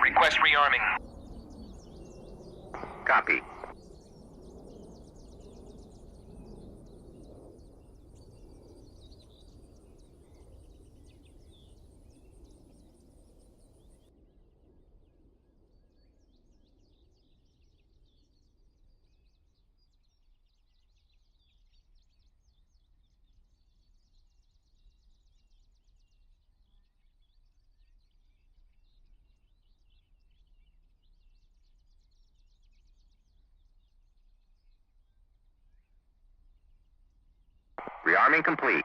Request rearming. Copy. Rearming complete.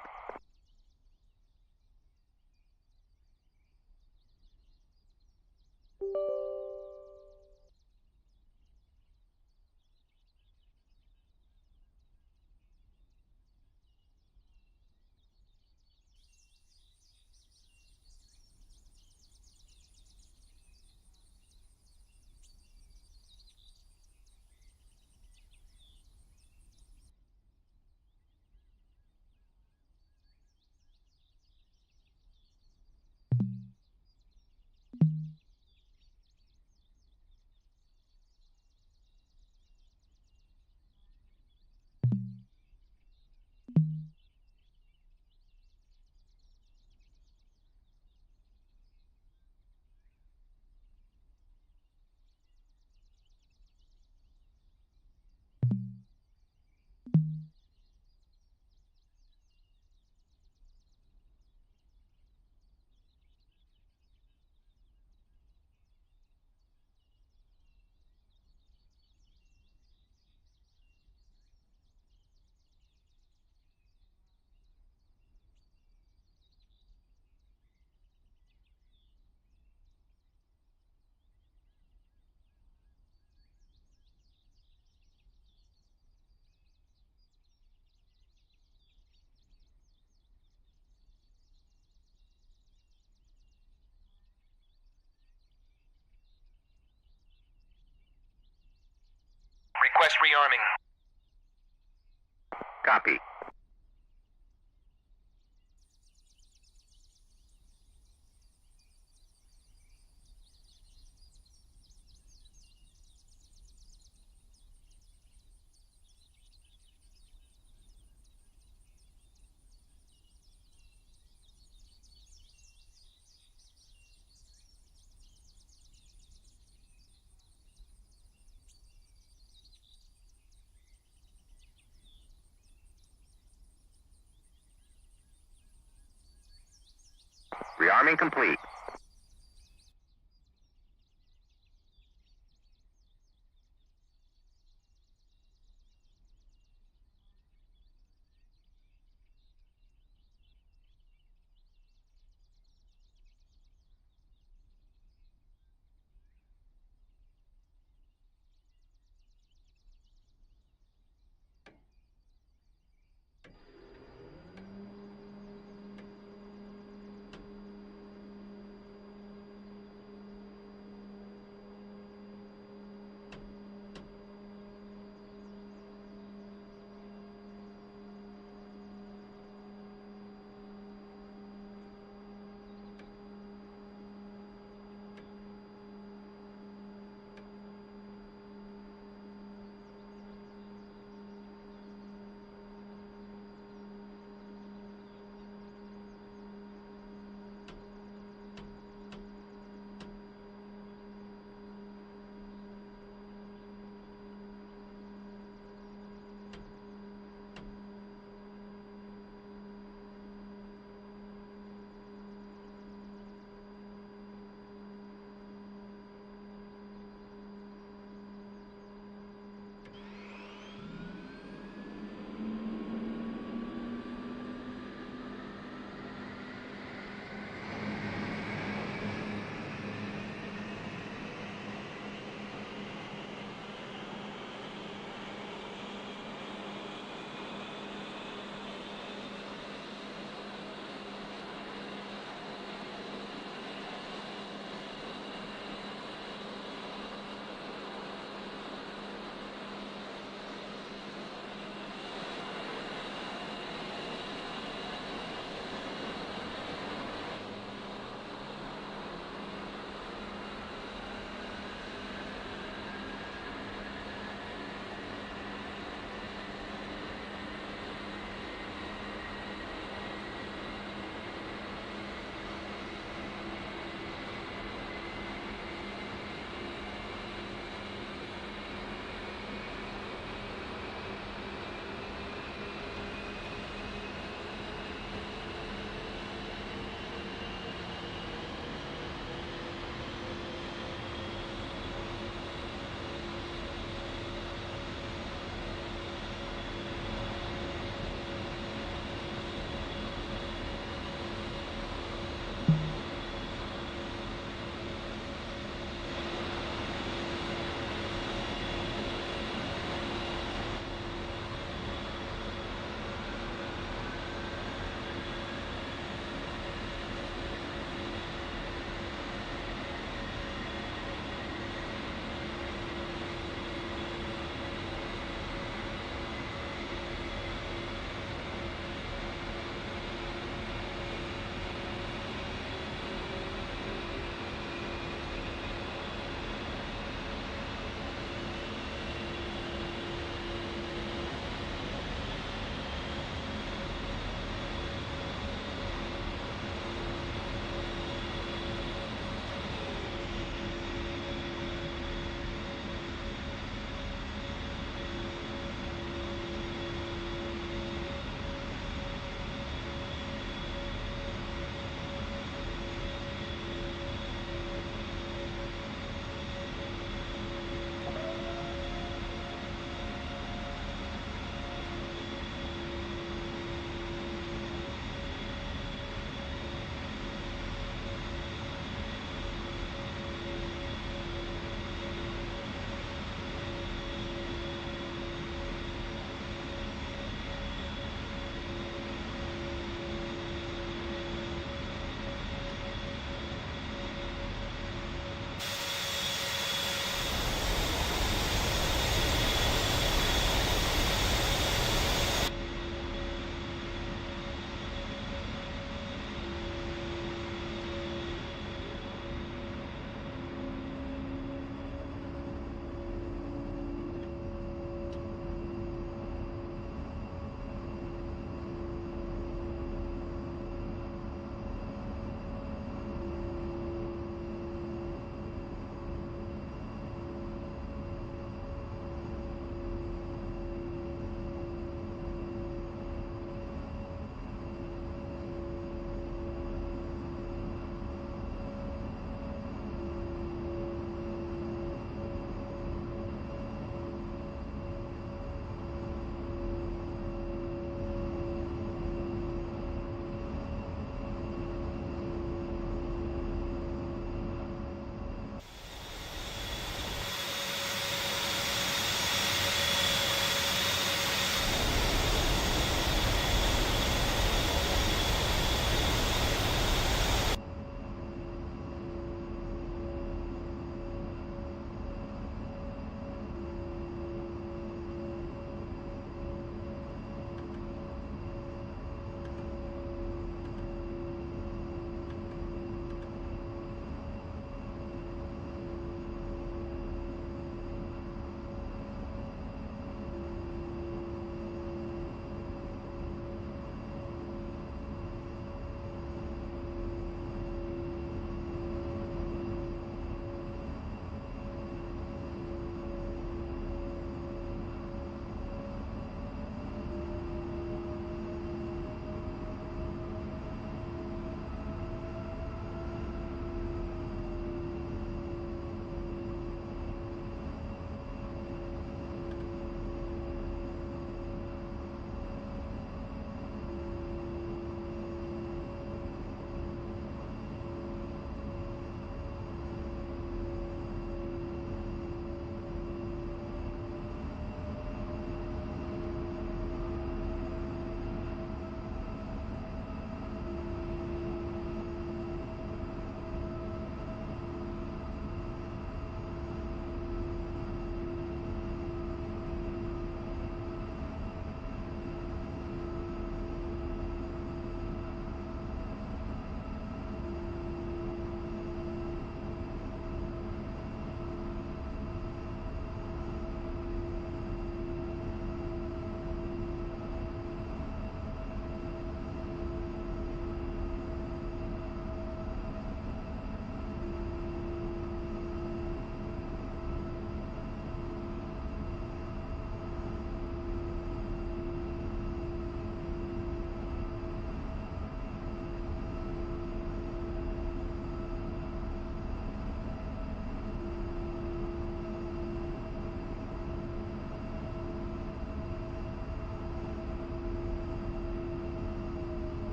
Request rearming. Copy. Rearming complete.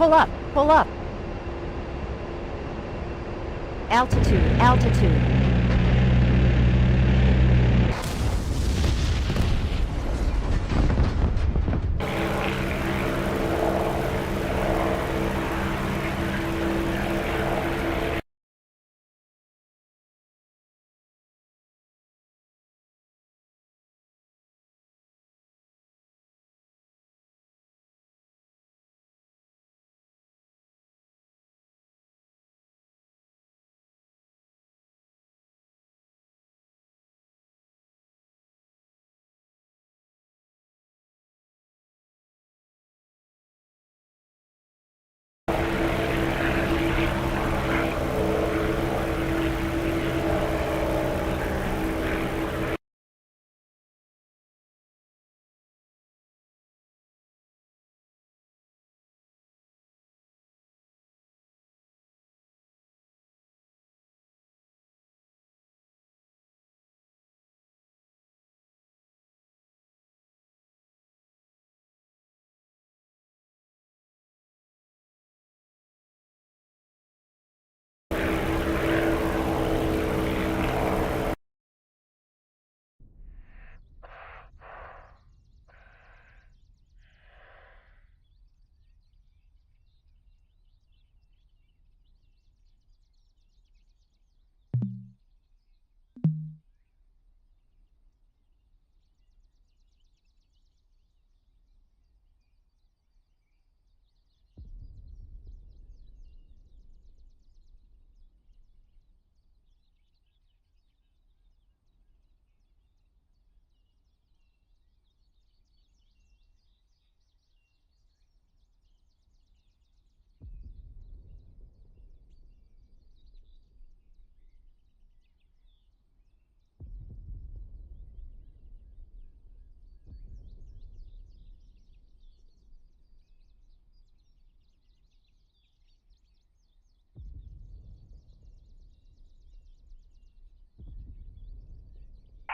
Pull up, pull up. Altitude, altitude.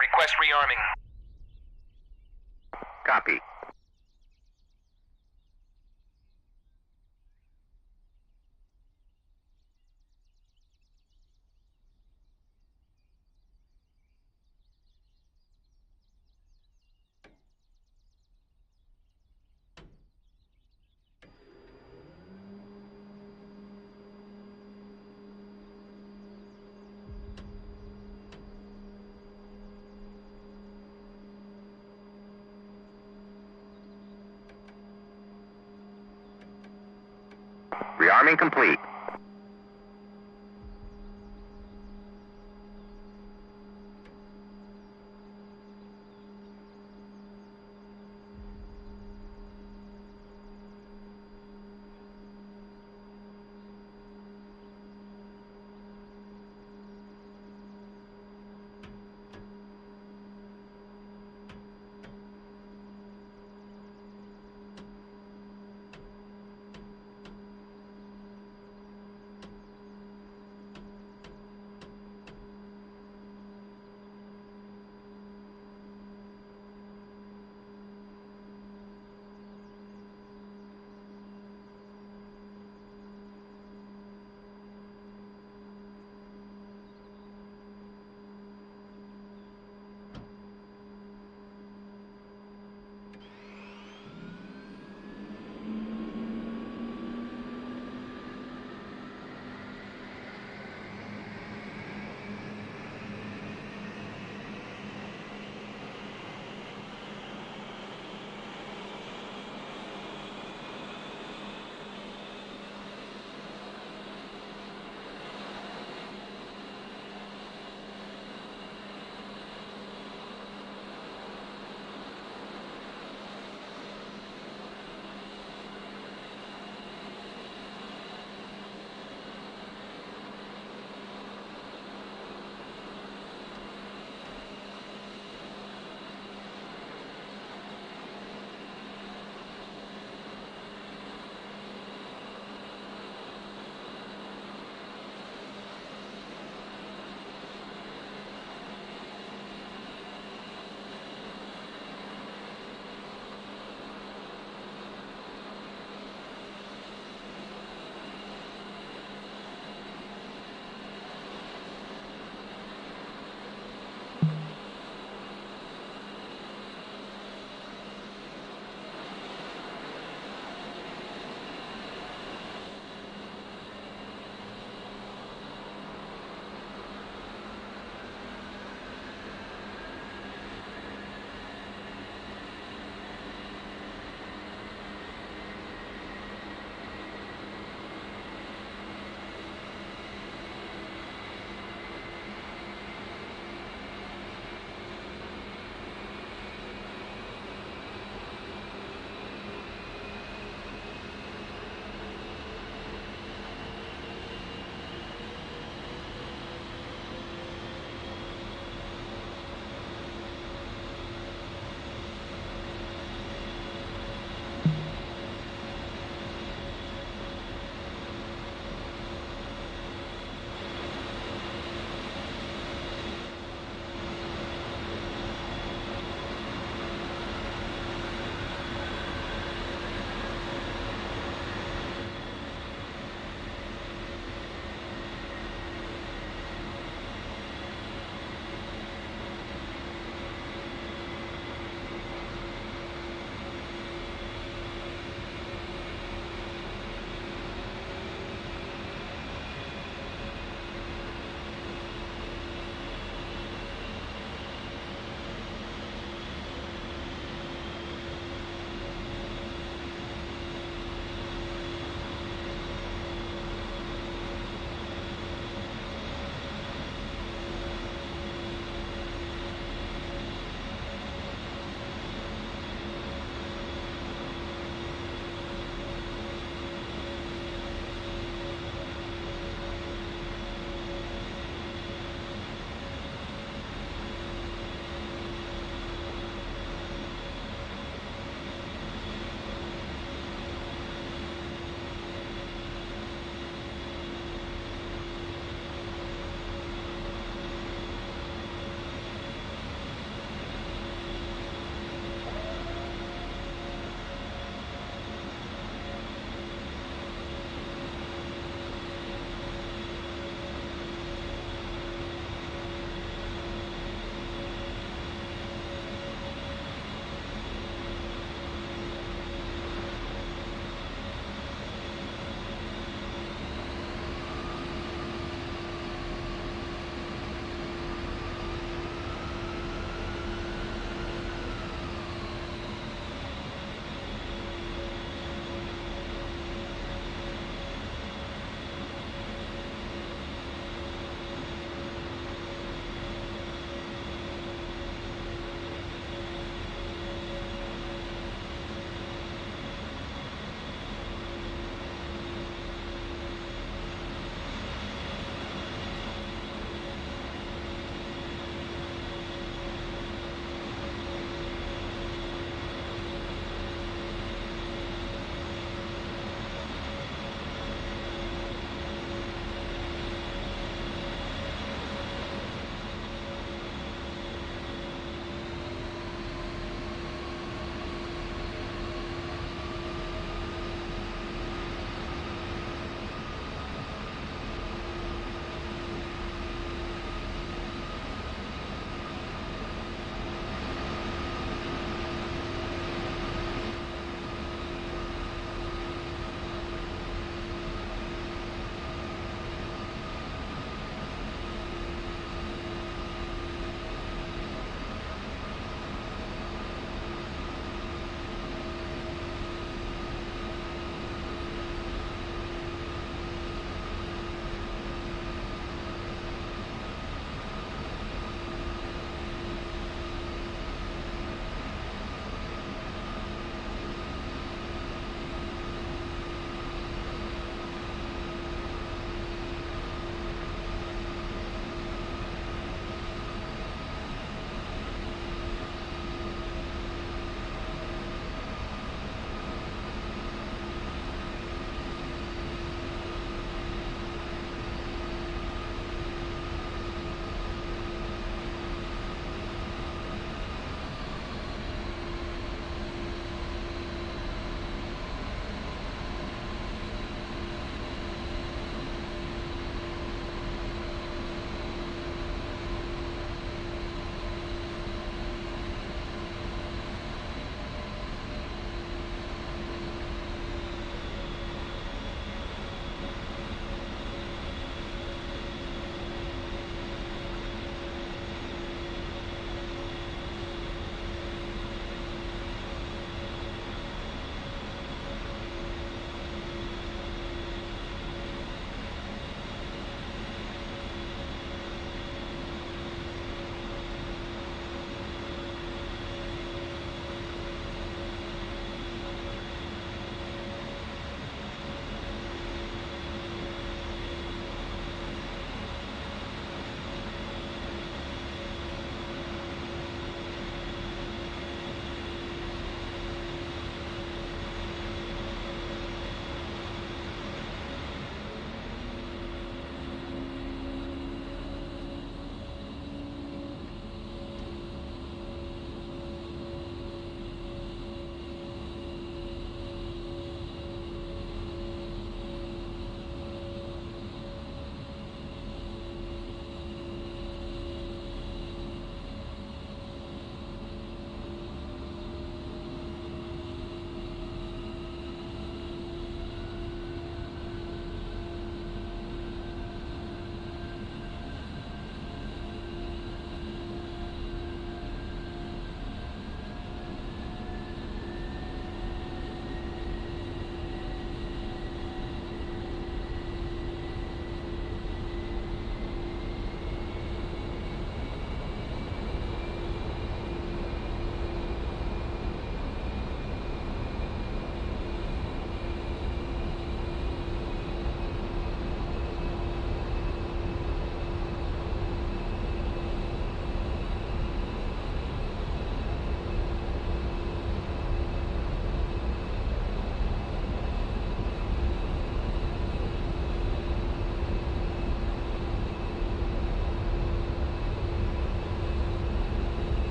Request rearming. Copy. Rearming complete.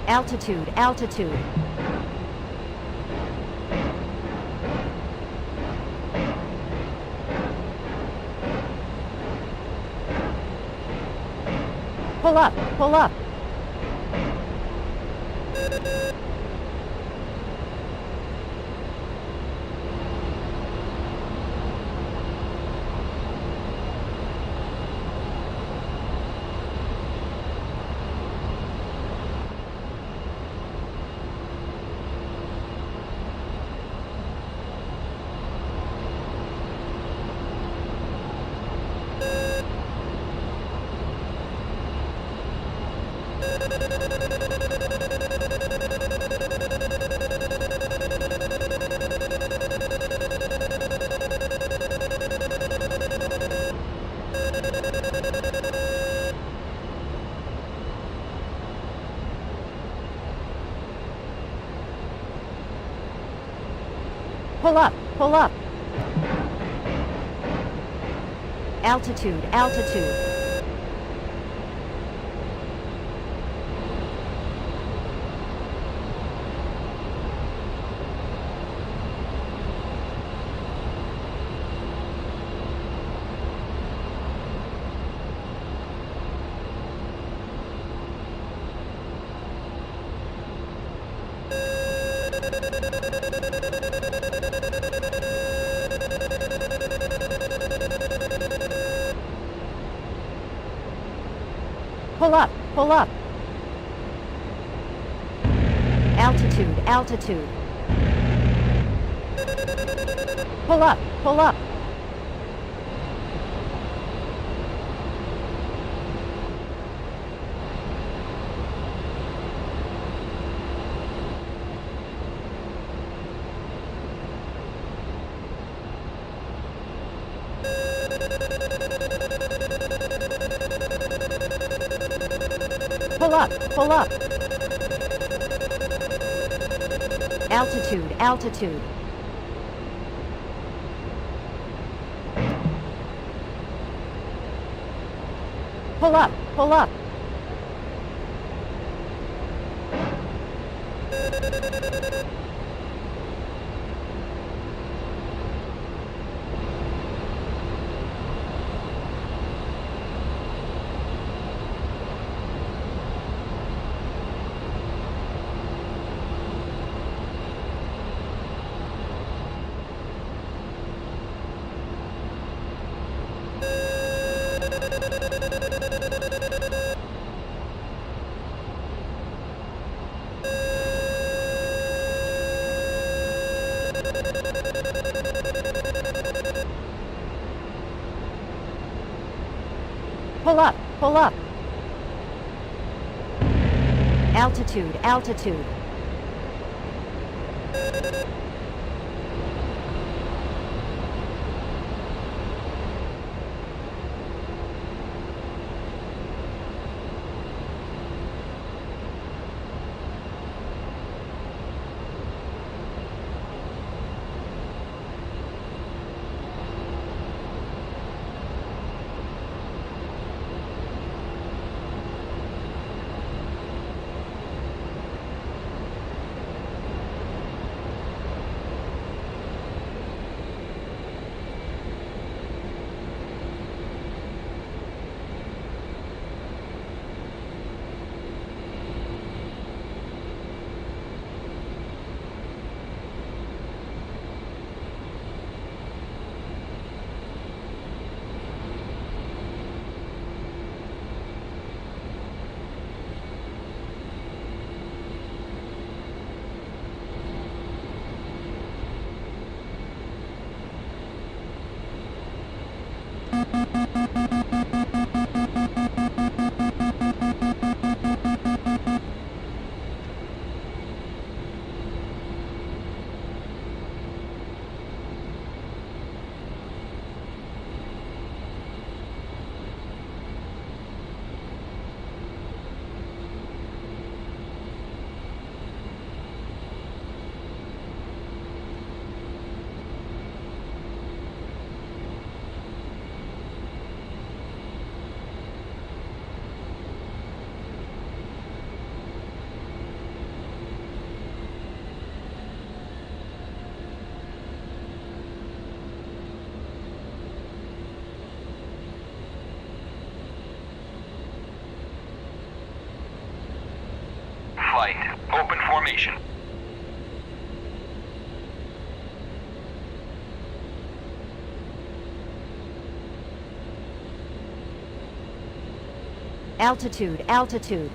Altitude, altitude. Pull up, pull up. Pull up, pull up. Altitude, altitude. Pull up, pull up. Altitude, altitude. Pull up, pull up. Pull up, pull up. Altitude, altitude. Pull up, pull up. Pull up, pull up. Altitude, altitude. formation. Altitude, altitude.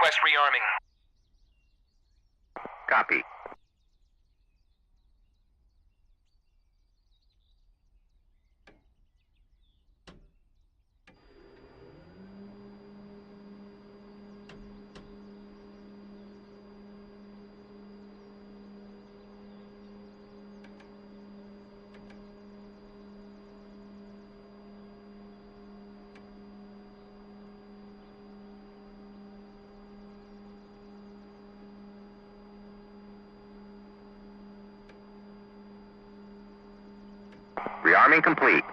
Request rearming. Copy. Rearming complete.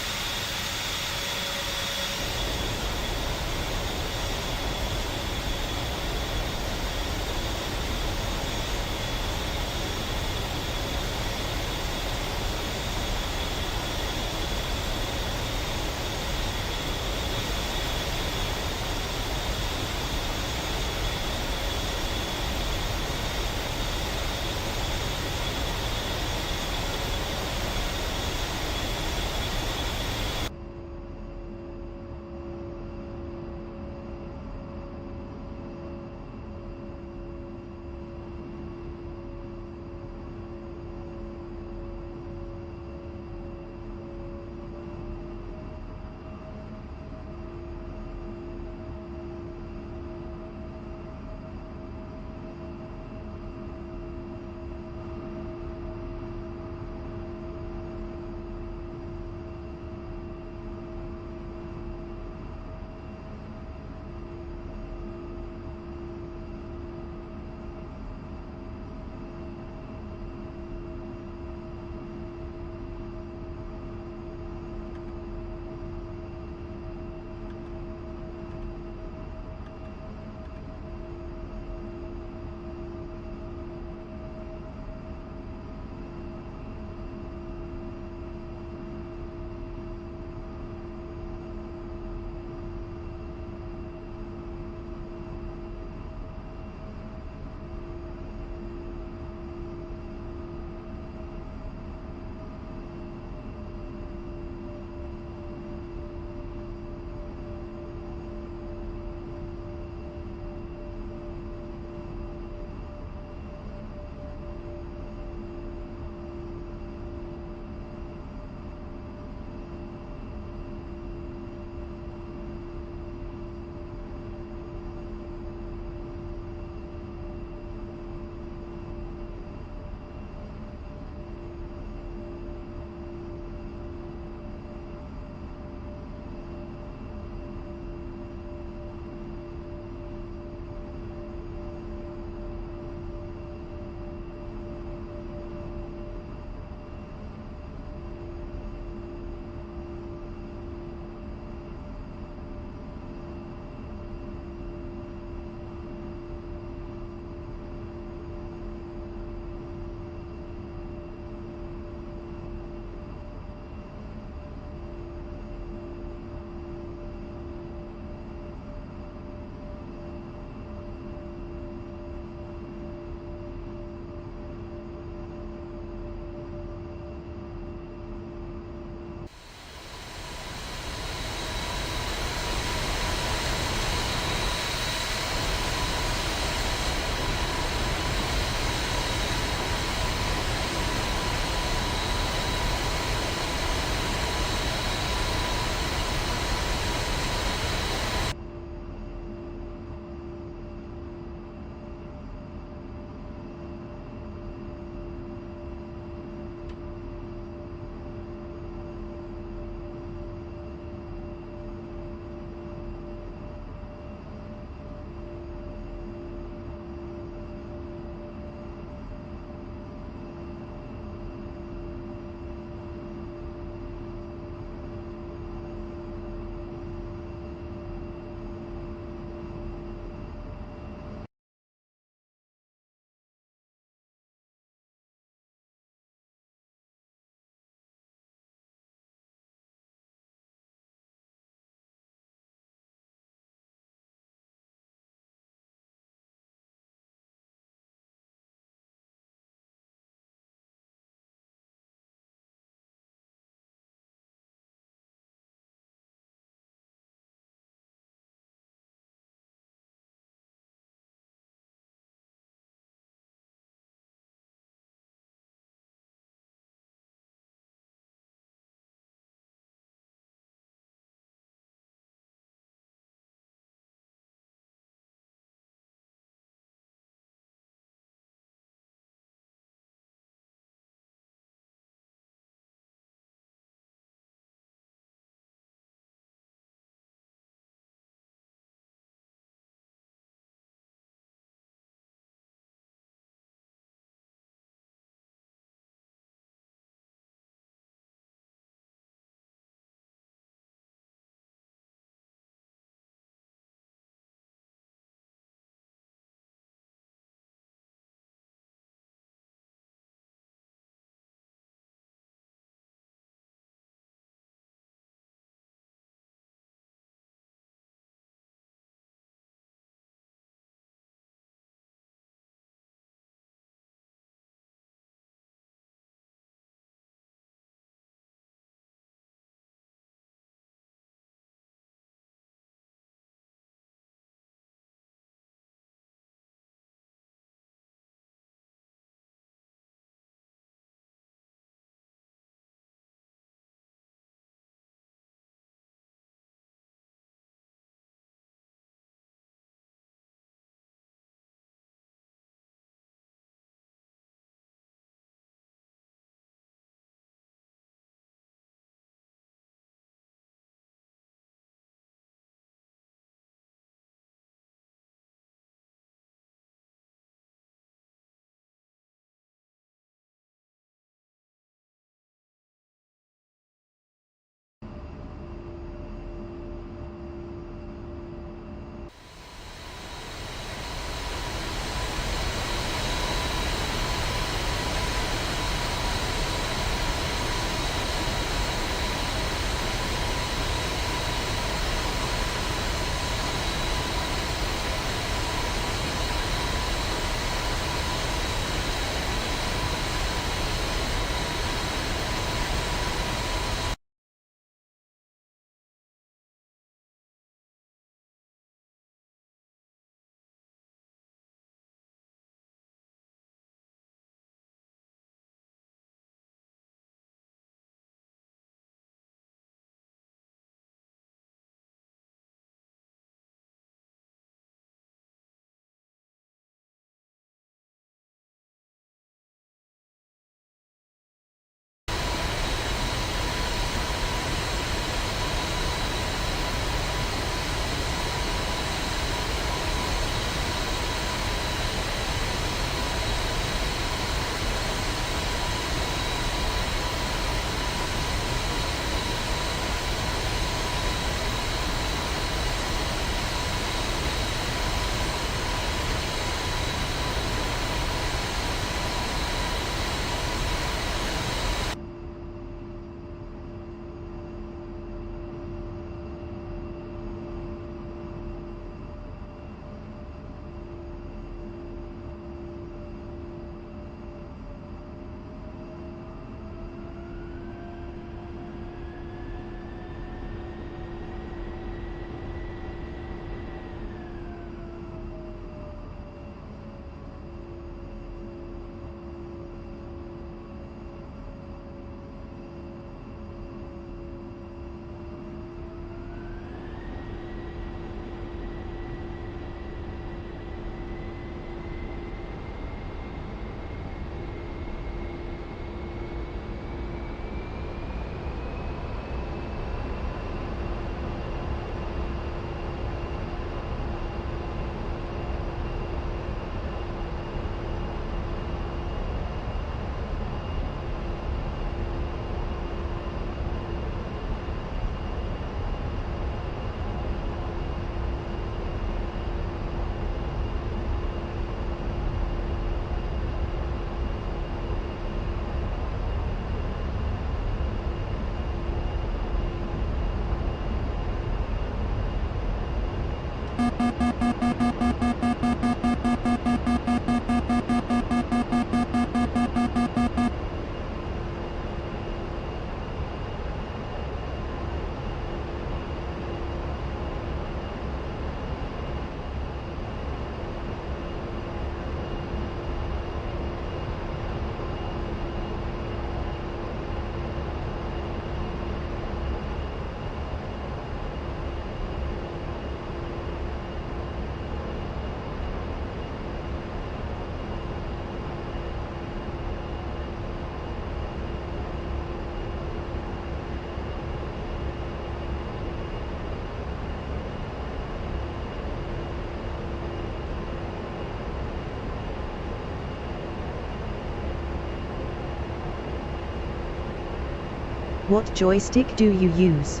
What joystick do you use?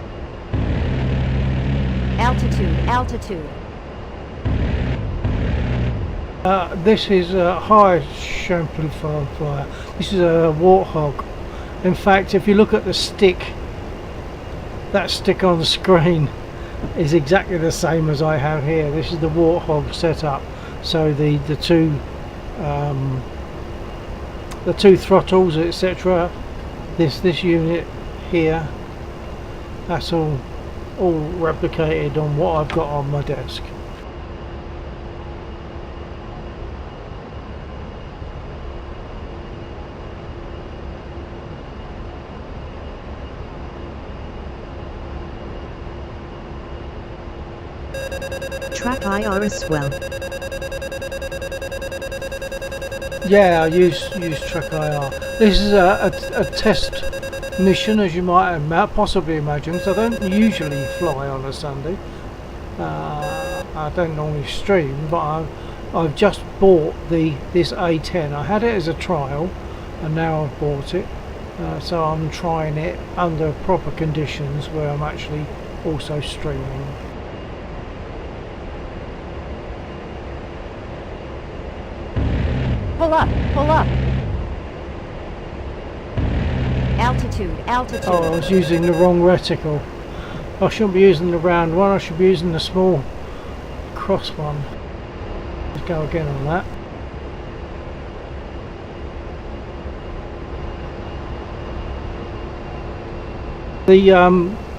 Altitude, altitude. This is a high shampoo farm flyer. This is a Warthog. In fact, if you look at the stick, that stick on the screen is exactly the same as I have here. This is the Warthog setup. So the two throttles, etc. This unit here, that's all replicated on what I've got on my desk. Track IR as well. Yeah, I use Track IR. This is a test mission, as you might possibly imagine. So I don't usually fly on a Sunday. I don't normally stream, but I've just bought this A10. I had it as a trial, and now I've bought it. So I'm trying it under proper conditions where I'm actually also streaming. Pull up, pull up. Altitude, altitude. Oh, I was using the wrong reticle. I shouldn't be using the round one, I should be using the small cross one. Let's go again on that.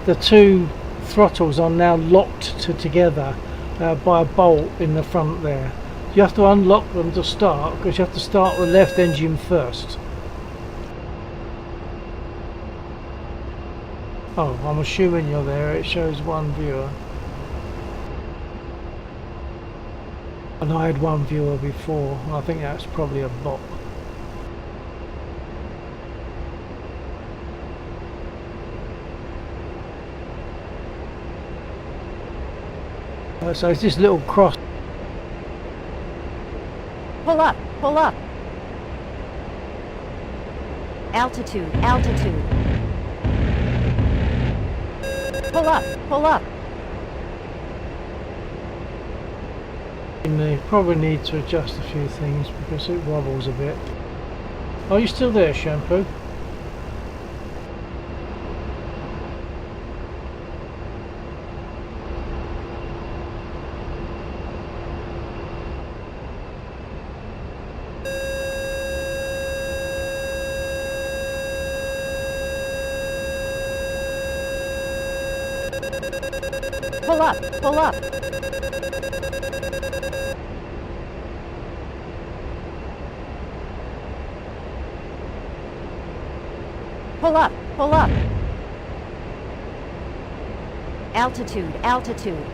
The two throttles are now locked together by a bolt in the front there. You have to unlock them to start, because you have to start the left engine first. Oh, I'm assuming you're there. It shows one viewer. And I had one viewer before. I think that's probably a bot. So it's this little cross. Pull up, pull up. Altitude, altitude. Pull up, pull up. You probably need to adjust a few things because it wobbles a bit. Are you still there, Shampoo? Pull up, pull up. Pull up, pull up. Altitude, altitude.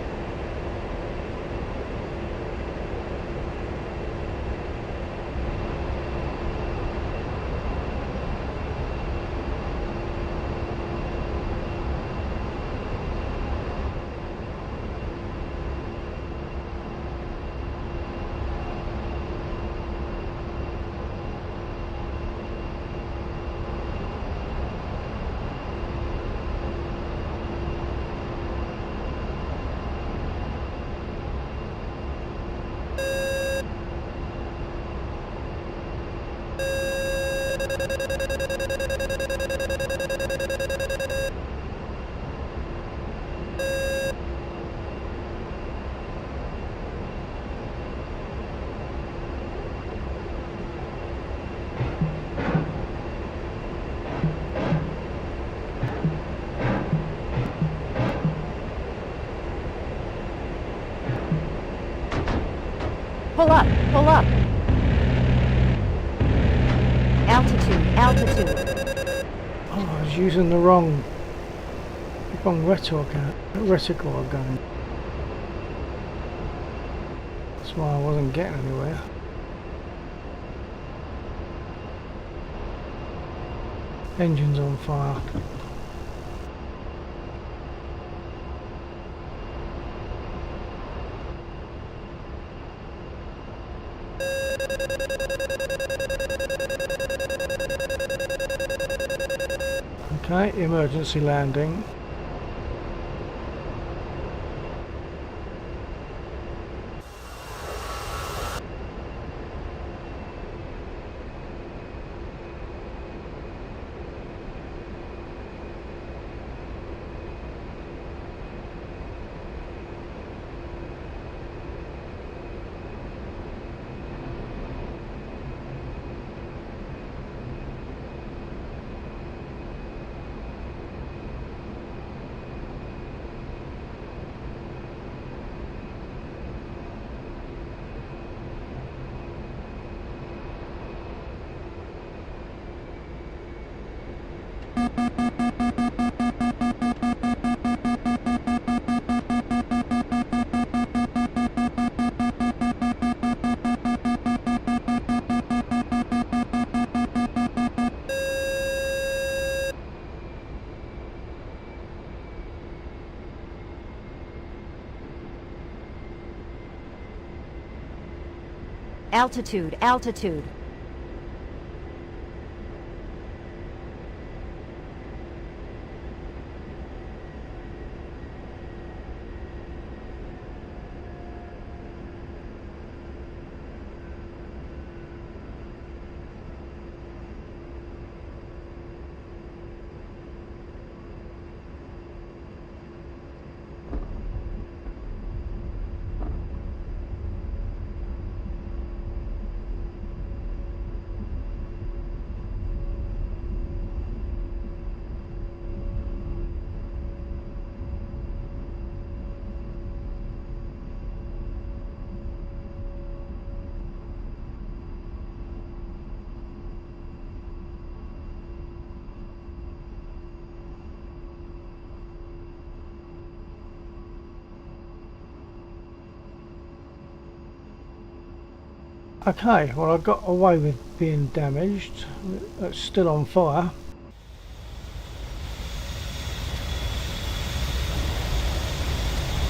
Pull up, pull up. Altitude, altitude. Oh, I was using the wrong reticle again. That's why I wasn't getting anywhere. Engine's on fire. Okay, emergency landing. Altitude, altitude. Okay, well I got away with being damaged. It's still on fire.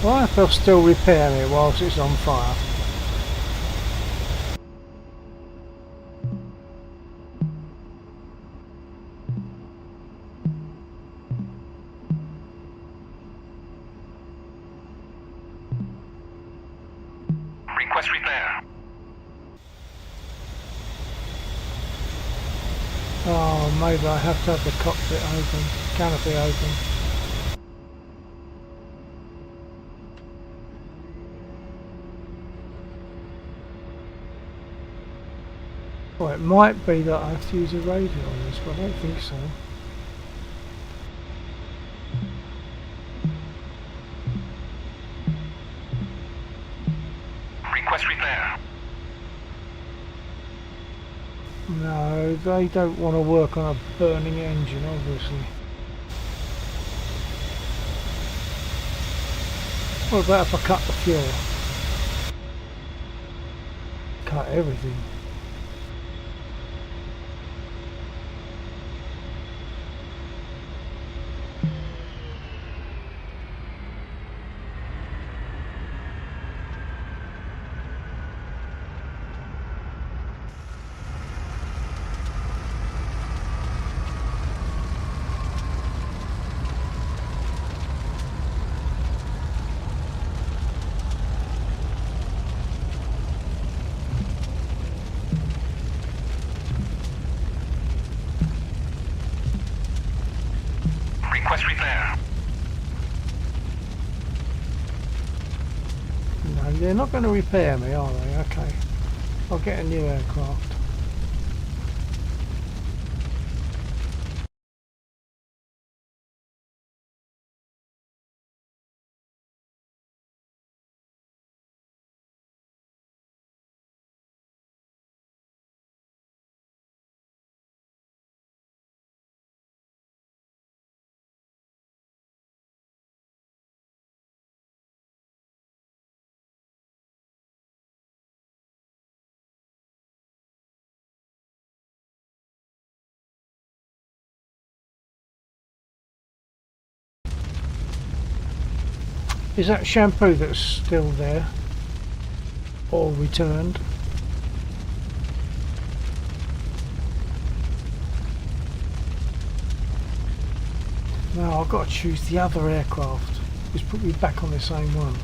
Why if they'll still repair it whilst it's on fire? Request repair. Oh, maybe I have to have the cockpit open, canopy open. Well, it might be that I have to use a radio on this, but I don't think so. Request repair. No, they don't want to work on a burning engine, obviously. What about if I cut the fuel? Cut everything. Request repair. No, they're not going to repair me, are they? Okay. I'll get a new aircraft. Is that shampoo that's still there? Or returned? Now I've got to choose the other aircraft. Just put me back on the same one.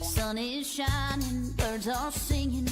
Sun is shining, birds are singing.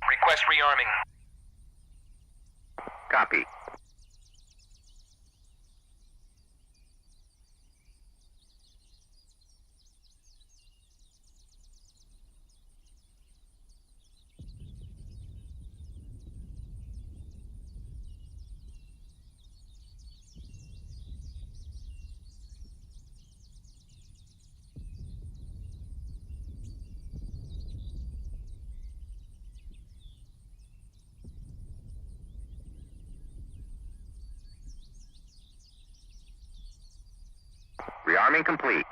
Request rearming. Copy. Rearming complete.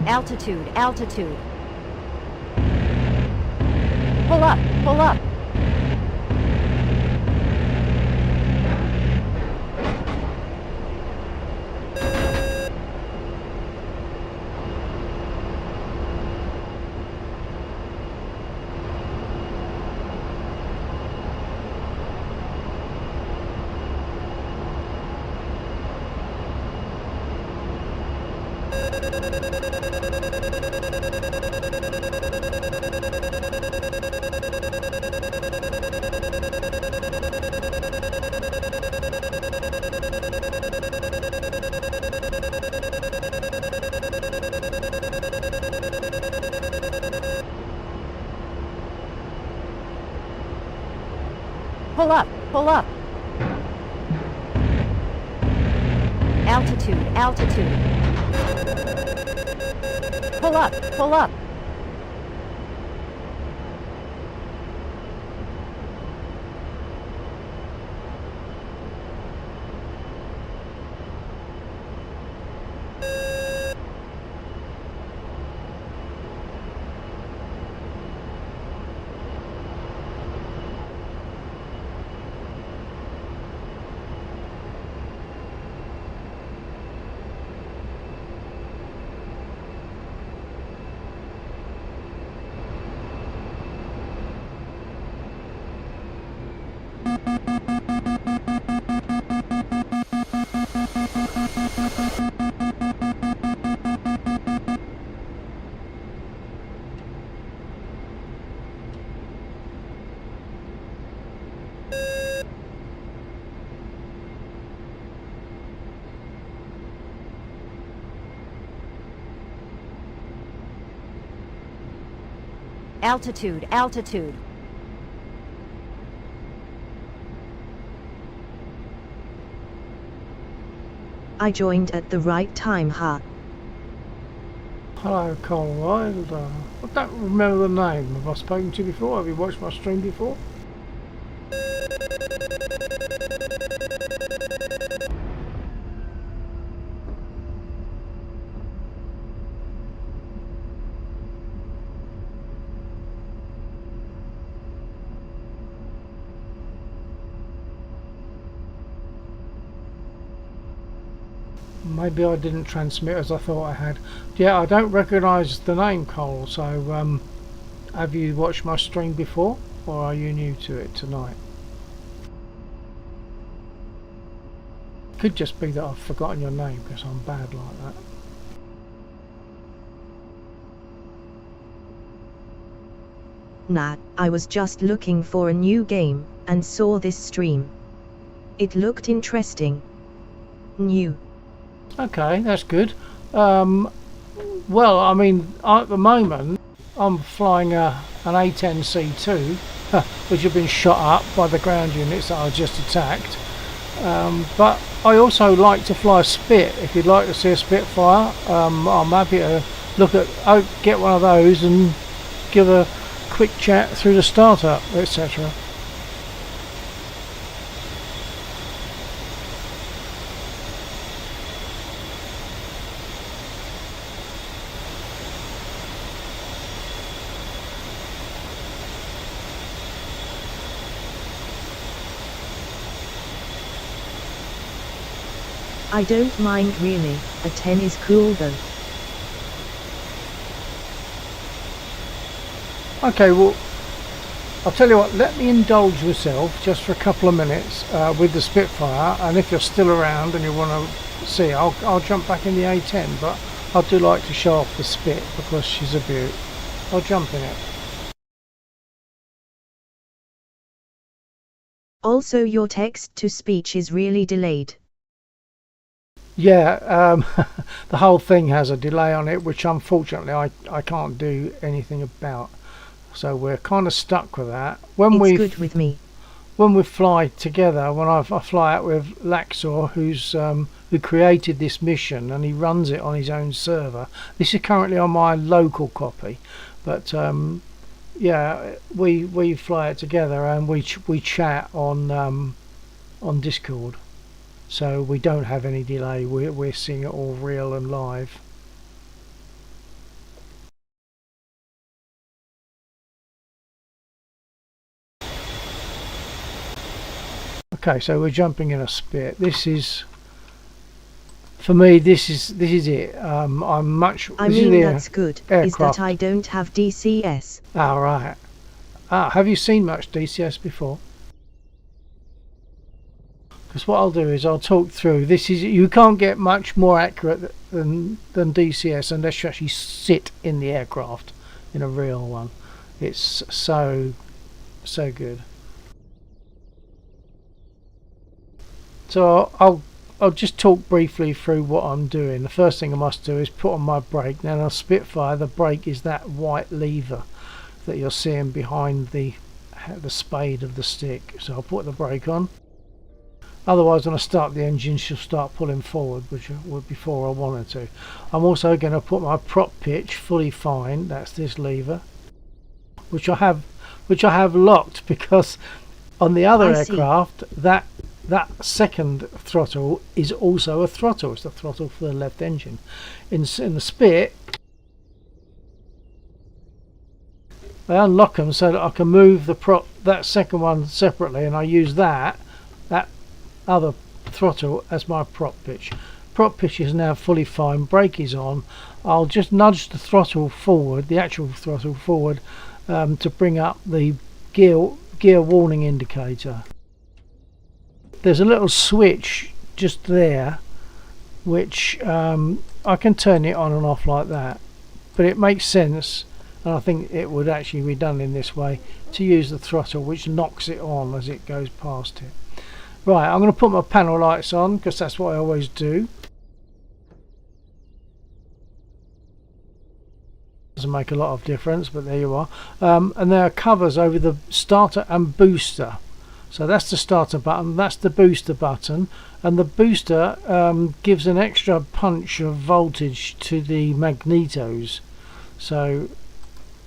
Altitude, altitude. Pull up, pull up. Pull up, pull up. Altitude, altitude. Pull up, pull up. Altitude, altitude. I joined at the right time, huh? Hello, Cole Wild. I don't remember the name. Have I spoken to you before? Have you watched my stream before? Maybe I didn't transmit as I thought I had. Yeah, I don't recognise the name, Cole, so have you watched my stream before, or are you new to it tonight? Could just be that I've forgotten your name because I'm bad like that. Nah, I was just looking for a new game, and saw this stream. It looked interesting. New. Okay, that's good. Well, I mean, at the moment, I'm flying an A10C2, which have been shot up by the ground units that I just attacked. But I also like to fly a Spit. If you'd like to see a Spitfire, I'm happy to get one of those and give a quick chat through the startup, etc. I don't mind really, a 10 is cool though. Okay, well, I'll tell you what, let me indulge yourself just for a couple of minutes with the Spitfire, and if you're still around and you want to see, I'll jump back in the A10, but I do like to show off the Spit because she's a beaut. I'll jump in it. Also, your text to speech is really delayed. Yeah, the whole thing has a delay on it, which unfortunately I can't do anything about. So we're kind of stuck with that. It's good with me. When we fly together, when I fly out with Laxor, who created this mission, and he runs it on his own server. This is currently on my local copy, but yeah, we fly it together and we chat on Discord. So we don't have any delay. We're seeing it all real and live. Okay, so we're jumping in a spit. This is, for me, this is it. I'm much. I this is mean, the that's good, is aircraft. that I don't have DCS. Ah, right. Ah, have you seen much DCS before? Because what I'll do is I'll talk through. This is, you can't get much more accurate than DCS unless you actually sit in the aircraft, in a real one. It's so good. So I'll just talk briefly through what I'm doing. The first thing I must do is put on my brake. Now on a Spitfire, the brake is that white lever that you're seeing behind the spade of the stick. So I'll put the brake on. Otherwise, when I start the engine, she'll start pulling forward, which would before I wanted to. I'm also going to put my prop pitch fully fine. That's this lever, which I have locked because on the other aircraft that second throttle is also a throttle. It's the throttle for the left engine. In the Spit, I unlock them so that I can move that second one separately, and I use that other throttle as my prop pitch. Prop pitch is now fully fine. Brake is on. I'll just nudge the throttle forward, the actual throttle forward, to bring up the gear warning indicator. There's a little switch just there which I can turn it on and off like that, but it makes sense, and I think it would actually be done in this way, to use the throttle which knocks it on as it goes past it. Right, I'm going to put my panel lights on because that's what I always do. Doesn't make a lot of difference, but there you are. And there are covers over the starter and booster. So that's the starter button, that's the booster button, and the booster gives an extra punch of voltage to the magnetos. So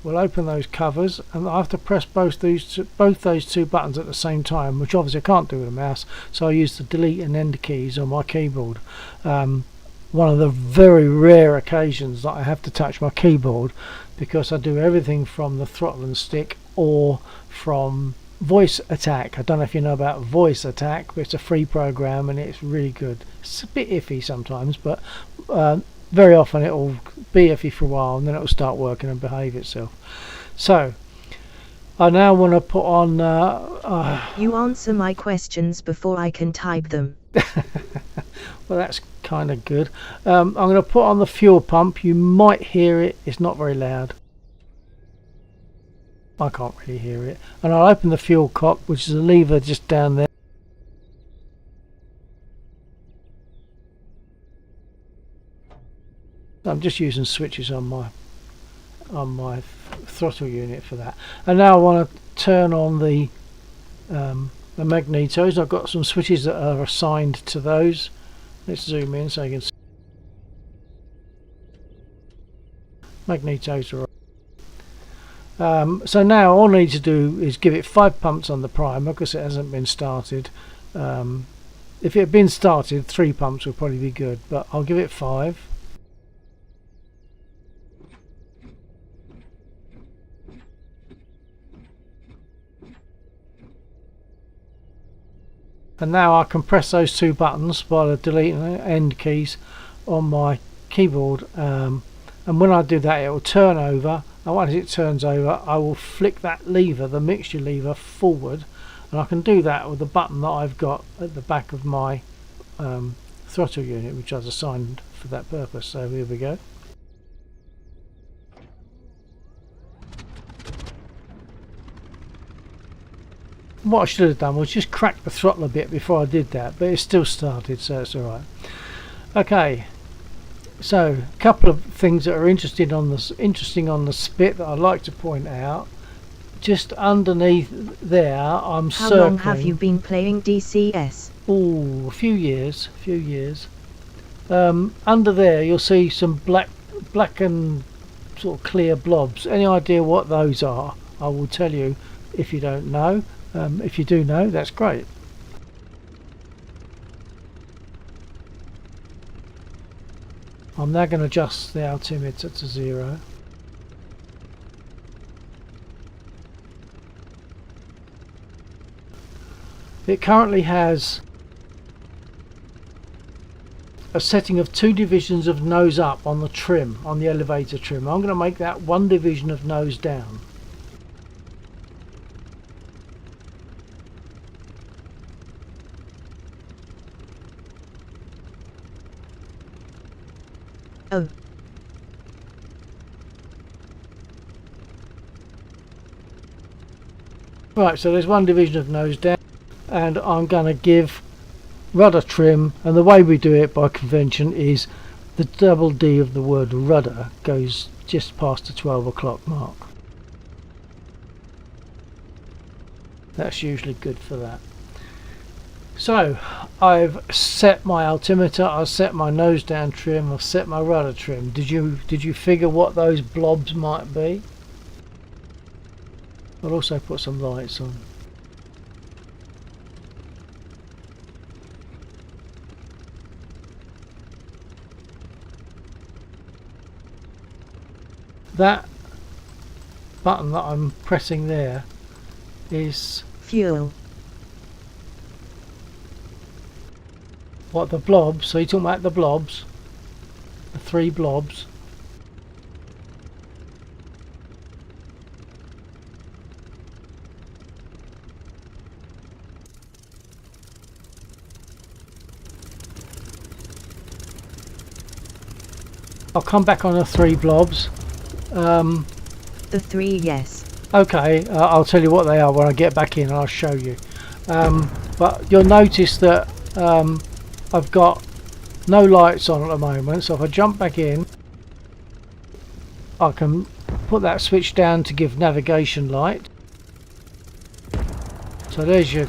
we'll open those covers, and I have to press both those two buttons at the same time, which obviously I can't do with a mouse, so I use the delete and end keys on my keyboard. One of the very rare occasions that I have to touch my keyboard, because I do everything from the throttle and stick or from Voice Attack. I don't know if you know about Voice Attack, but it's a free program and it's really good. It's a bit iffy sometimes, but very often it will be iffy for a while and then it will start working and behave itself. So I now want to put on you answer my questions before I can type them. well, that's kind of good. I'm going to put on the fuel pump. You might hear it, it's not very loud. I can't really hear it. And I'll open the fuel cock, which is a lever just down there. I'm just using switches on my throttle unit for that. And now I want to turn on the magnetos. I've got some switches that are assigned to those. Let's zoom in so you can see. Magnetos are on. So now all I need to do is give it 5 pumps on the primer because it hasn't been started. If it had been started, 3 pumps would probably be good, but I'll give it 5. And now I can press those 2 buttons by the delete and end keys on my keyboard, and when I do that it will turn over, and once it turns over I will flick that lever, the mixture lever, forward, and I can do that with the button that I've got at the back of my throttle unit, which I've assigned for that purpose. So here we go. What I should have done was just crack the throttle a bit before I did that, but it still started, so it's alright. Okay, so a couple of things that are interesting on the Spit that I'd like to point out. Just underneath there, I'm circling. How long have you been playing DCS? Oh, a few years. Under there, you'll see some black and sort of clear blobs. Any idea what those are? I will tell you if you don't know. If you do know, that's great. I'm now going to adjust the altimeter to 0. It currently has a setting of 2 divisions of nose up on the trim, on the elevator trim. I'm going to make that 1 division of nose down. Oh. Right, so there's 1 division of nose down, and I'm going to give rudder trim, and the way we do it by convention is the double D of the word rudder goes just past the 12 o'clock mark. That's usually good for that. So I've set my altimeter, I've set my nose down trim, I've set my rudder trim. Did you figure what those blobs might be? I'll also put some lights on. That button that I'm pressing there is Fuel. what, the blobs? So you're talking about the blobs, the 3 blobs. I'll come back on the 3 blobs. The 3, yes. Okay, I'll tell you what they are when I get back in and I'll show you. But you'll notice that I've got no lights on at the moment, so if I jump back in I can put that switch down to give navigation light. So there's your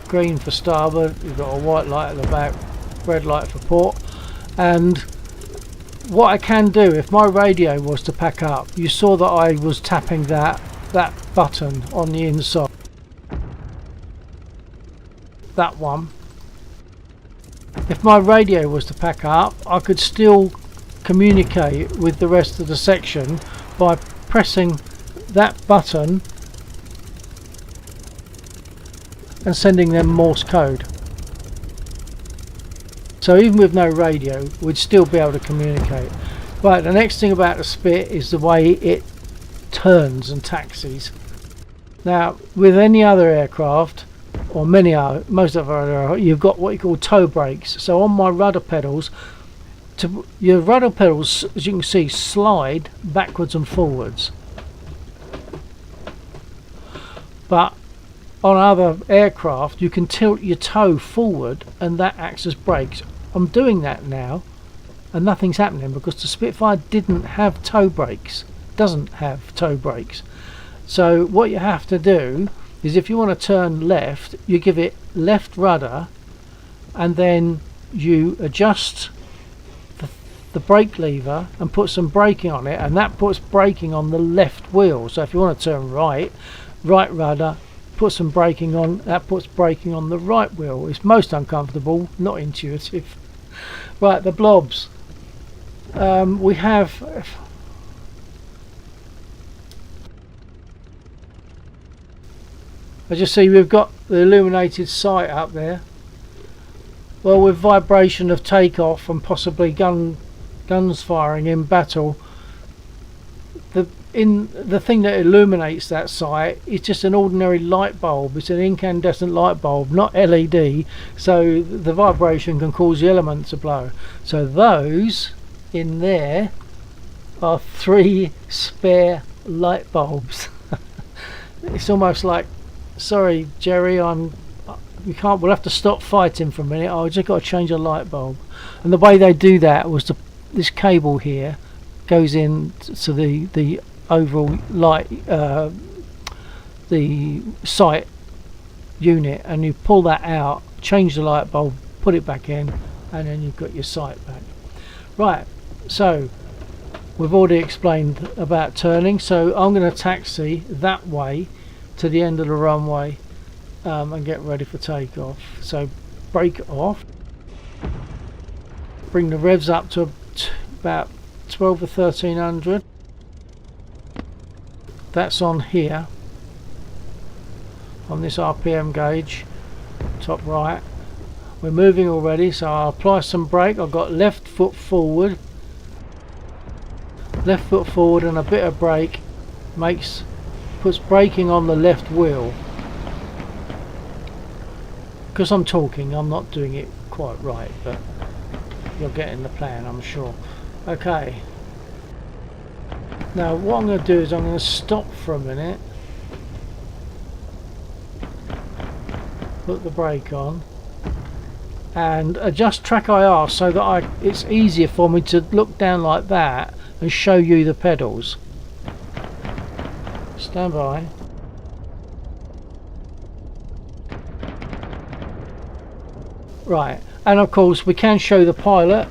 green for starboard, you've got a white light at the back, red light for port. And what I can do, if my radio was to pack up, you saw that I was tapping that button on the inside, that one. If my radio was to pack up, I could still communicate with the rest of the section by pressing that button and sending them Morse code. So even with no radio, we'd still be able to communicate. Right, the next thing about the Spit is the way it turns and taxis. Now, with any other aircraft, or most of our aircraft, you've got what you call toe brakes. So on my rudder pedals, your rudder pedals, as you can see, slide backwards and forwards. But on other aircraft, you can tilt your toe forward, and that acts as brakes. I'm doing that now and nothing's happening because the Spitfire didn't have toe brakes, doesn't have toe brakes. So what you have to do is, if you want to turn left, you give it left rudder and then you adjust the brake lever and put some braking on it, and that puts braking on the left wheel. So if you want to turn right rudder, put some braking on, that puts braking on the right wheel. It's most uncomfortable, not intuitive. Right, the blobs. We have as you see, we've got the illuminated sight up there. Well, with vibration of takeoff and possibly guns firing in battle, the thing that illuminates that sight is just an ordinary light bulb. It's an incandescent light bulb, not LED, so the vibration can cause the element to blow. So those in there are 3 spare light bulbs. It's almost like, sorry Jerry, we'll have to stop fighting for a minute, I've just got to change a light bulb. And the way they do that was this cable here goes in to the overall light, the sight unit, and you pull that out, change the light bulb, put it back in, and then you've got your sight back. Right, so we've already explained about turning, so I'm going to taxi that way to the end of the runway and get ready for takeoff. So brake off, bring the revs up to about 12 or 1300. That's on here on this RPM gauge. top right. We're moving already, so I'll apply some brake. I've got left foot forward and a bit of brake puts braking on the left wheel. Because I'm talking, I'm not doing it quite right, but you're getting the plan, I'm sure. Okay, now what I'm going to do is I'm going to stop for a minute, put the brake on and adjust track IR so that it's easier for me to look down like that and show you the pedals. Stand by. Right, and of course we can show the pilot,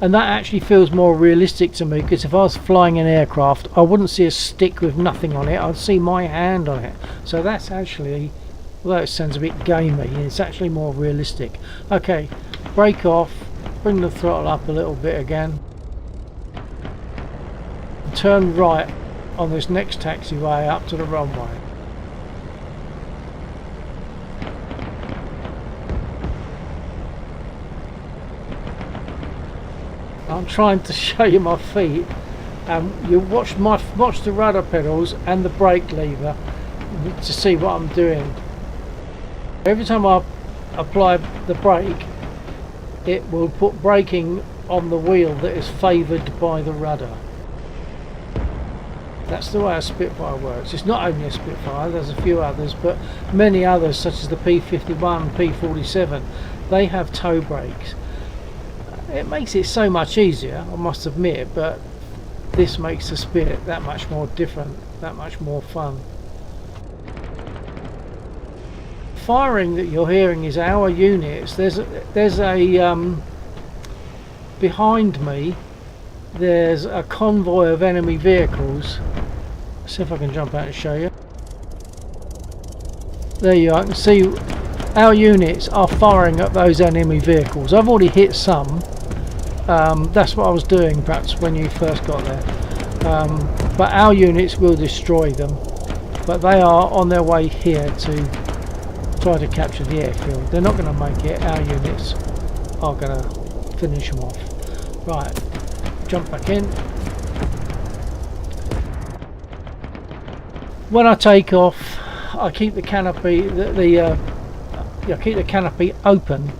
and that actually feels more realistic to me, because if I was flying an aircraft I wouldn't see a stick with nothing on it, I'd see my hand on it. So that's actually, although it sounds a bit gamey, it's actually more realistic. Okay, brake off, bring the throttle up a little bit again, turn right on this next taxiway up to the runway. I'm trying to show you my feet. You watch the rudder pedals and the brake lever to see what I'm doing. Every time I apply the brake, it will put braking on the wheel that is favoured by the rudder. That's the way a Spitfire works. It's not only a Spitfire, there's a few others, but many others such as the P51, P47, they have toe brakes. It makes it so much easier, I must admit, but this makes the Spirit that much more different, that much more fun. Firing that you're hearing is our units. There's a behind me there's a convoy of enemy vehicles. See if I can jump out and show you. There you are. I can see our units are firing at those enemy vehicles. I've already hit some. That's what I was doing perhaps when you first got there. But our units will destroy them. But they are on their way here to try to capture the airfield. They're not going to make it. Our units are going to finish them off. Right, jump back in. When I take off, I keep the canopy I keep the canopy open,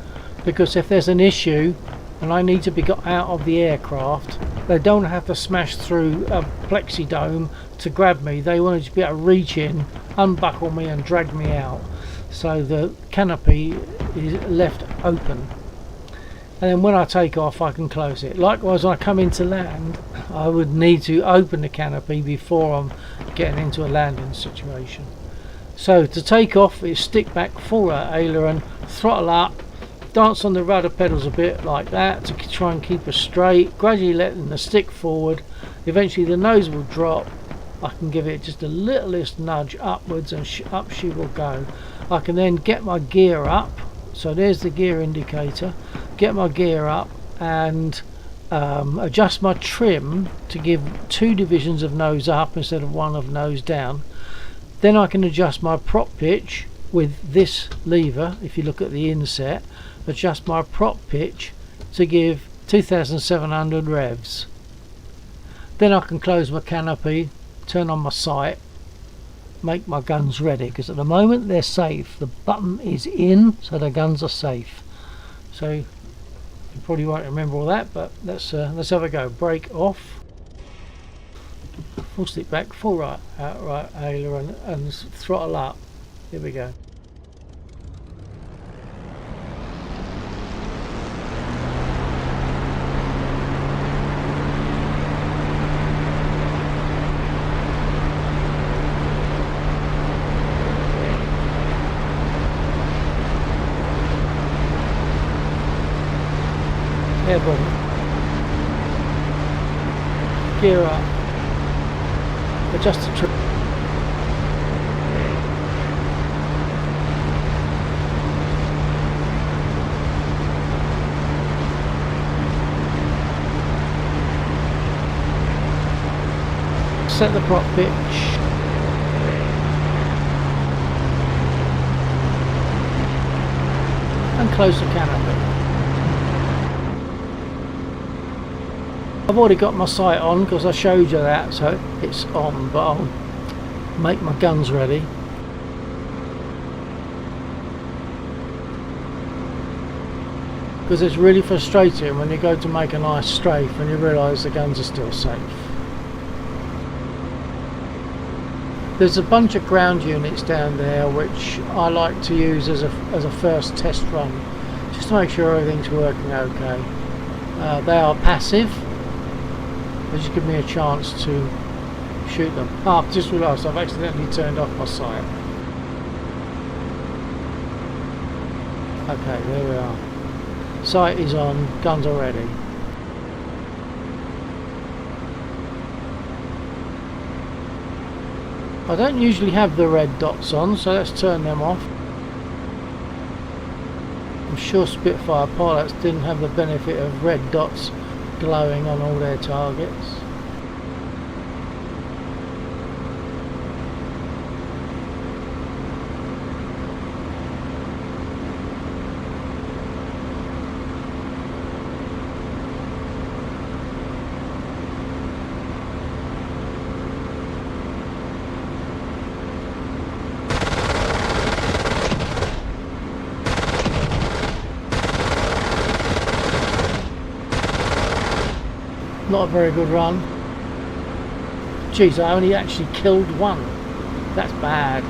because if there's an issue and I need to be got out of the aircraft, they don't have to smash through a plexi dome to grab me. They want to be able to reach in, unbuckle me and drag me out. So the canopy is left open, and then when I take off I can close it. Likewise, when I come into land, I would need to open the canopy before I'm getting into a landing situation. So to take off is stick back, full aileron, throttle up, dance on the rudder pedals a bit like that to try and keep us straight, gradually letting the stick forward. Eventually the nose will drop. I can give it just a littlest nudge upwards and up she will go. I can then get my gear up, so there's the gear indicator, get my gear up and adjust my trim to give 2 divisions of nose up instead of 1 of nose down. Then I can adjust my prop pitch with this lever. If you look at the inset, adjust my prop pitch to give 2700 revs. Then I can close my canopy, turn on my sight, make my guns ready, because at the moment they're safe. The button is in, so the guns are safe. So you probably won't remember all that, but let's have a go. Brake off, full stick back, full right aileron and throttle up. Here we go. Airborne. Gear up. Adjust the trim. Set the prop pitch. close to canopy. I've already got my sight on because I showed you that, so it's on, but I'll make my guns ready. Because it's really frustrating when you go to make a nice strafe and you realise the guns are still safe. There's a bunch of ground units down there which I like to use as a first test run, just to make sure everything's working okay. They are passive, they just give me a chance to shoot them. I've just realised I've accidentally turned off my sight. Okay, there we are. Sight is on, guns are ready. I don't usually have the red dots on, so let's turn them off. I'm sure Spitfire pilots didn't have the benefit of red dots glowing on all their targets. Not a very good run. Jeez, I only actually killed one. That's bad.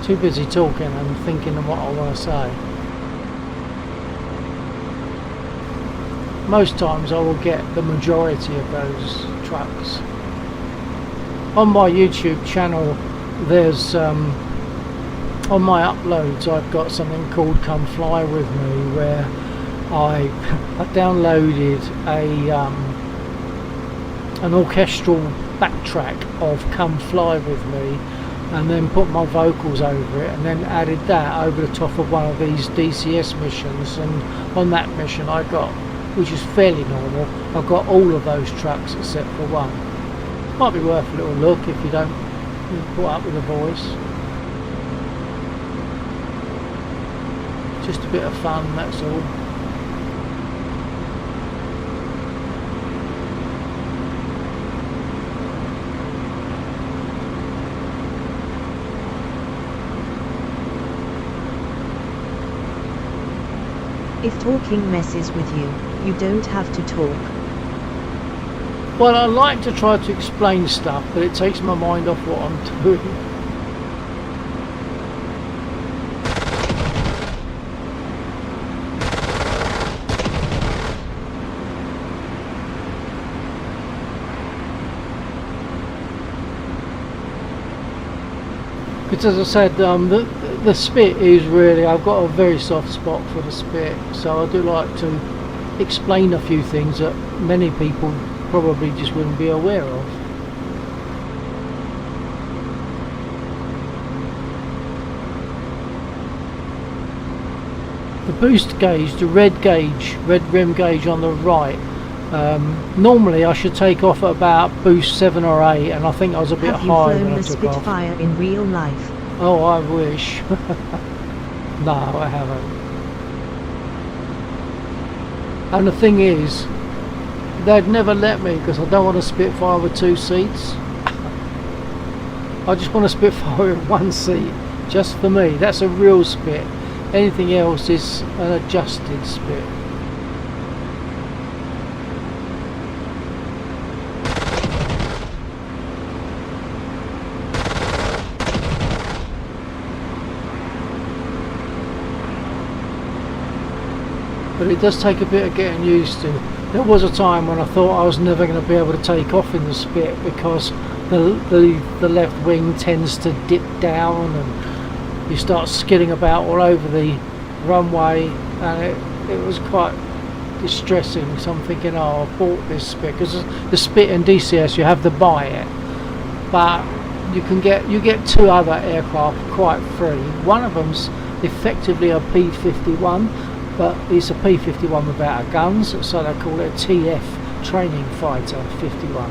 Too busy talking and thinking of what I want to say. Most times I will get the majority of those trucks. On my YouTube channel, there's on my uploads I've got something called Come Fly With Me, where I downloaded an orchestral backtrack of Come Fly With Me, and then put my vocals over it, and then added that over the top of one of these DCS missions. And on that mission I got, which is fairly normal, I got all of those trucks except for one. Might be worth a little look if you don't put up with the voice. Just a bit of fun, that's all. If talking messes with you, you don't have to talk. Well, I like to try to explain stuff, but it takes my mind off what I'm doing. Because as I said, the spit is really, I've got a very soft spot for the spit, so I do like to explain a few things that many people probably just wouldn't be aware of. The boost gauge, the red rim gauge on the right, normally I should take off at about boost 7 or 8, and I think I was a bit high when I took off. Have you flown the Spitfire in real life? Oh, I wish. No, I haven't. And the thing is, they'd never let me because I don't want a Spitfire with 2 seats. I just want a Spitfire with 1 seat, just for me. That's a real spit. Anything else is an adjusted spit. But it does take a bit of getting used to. There was a time when I thought I was never going to be able to take off in the spit because the left wing tends to dip down and you start skidding about all over the runway, and it was quite distressing. So I'm thinking, oh, I bought this spit because the spit in DCS you have to buy it, but you get 2 other aircraft quite free. One of them's effectively a P-51, but it's a P-51 without guns, so they call it a TF, Training Fighter 51.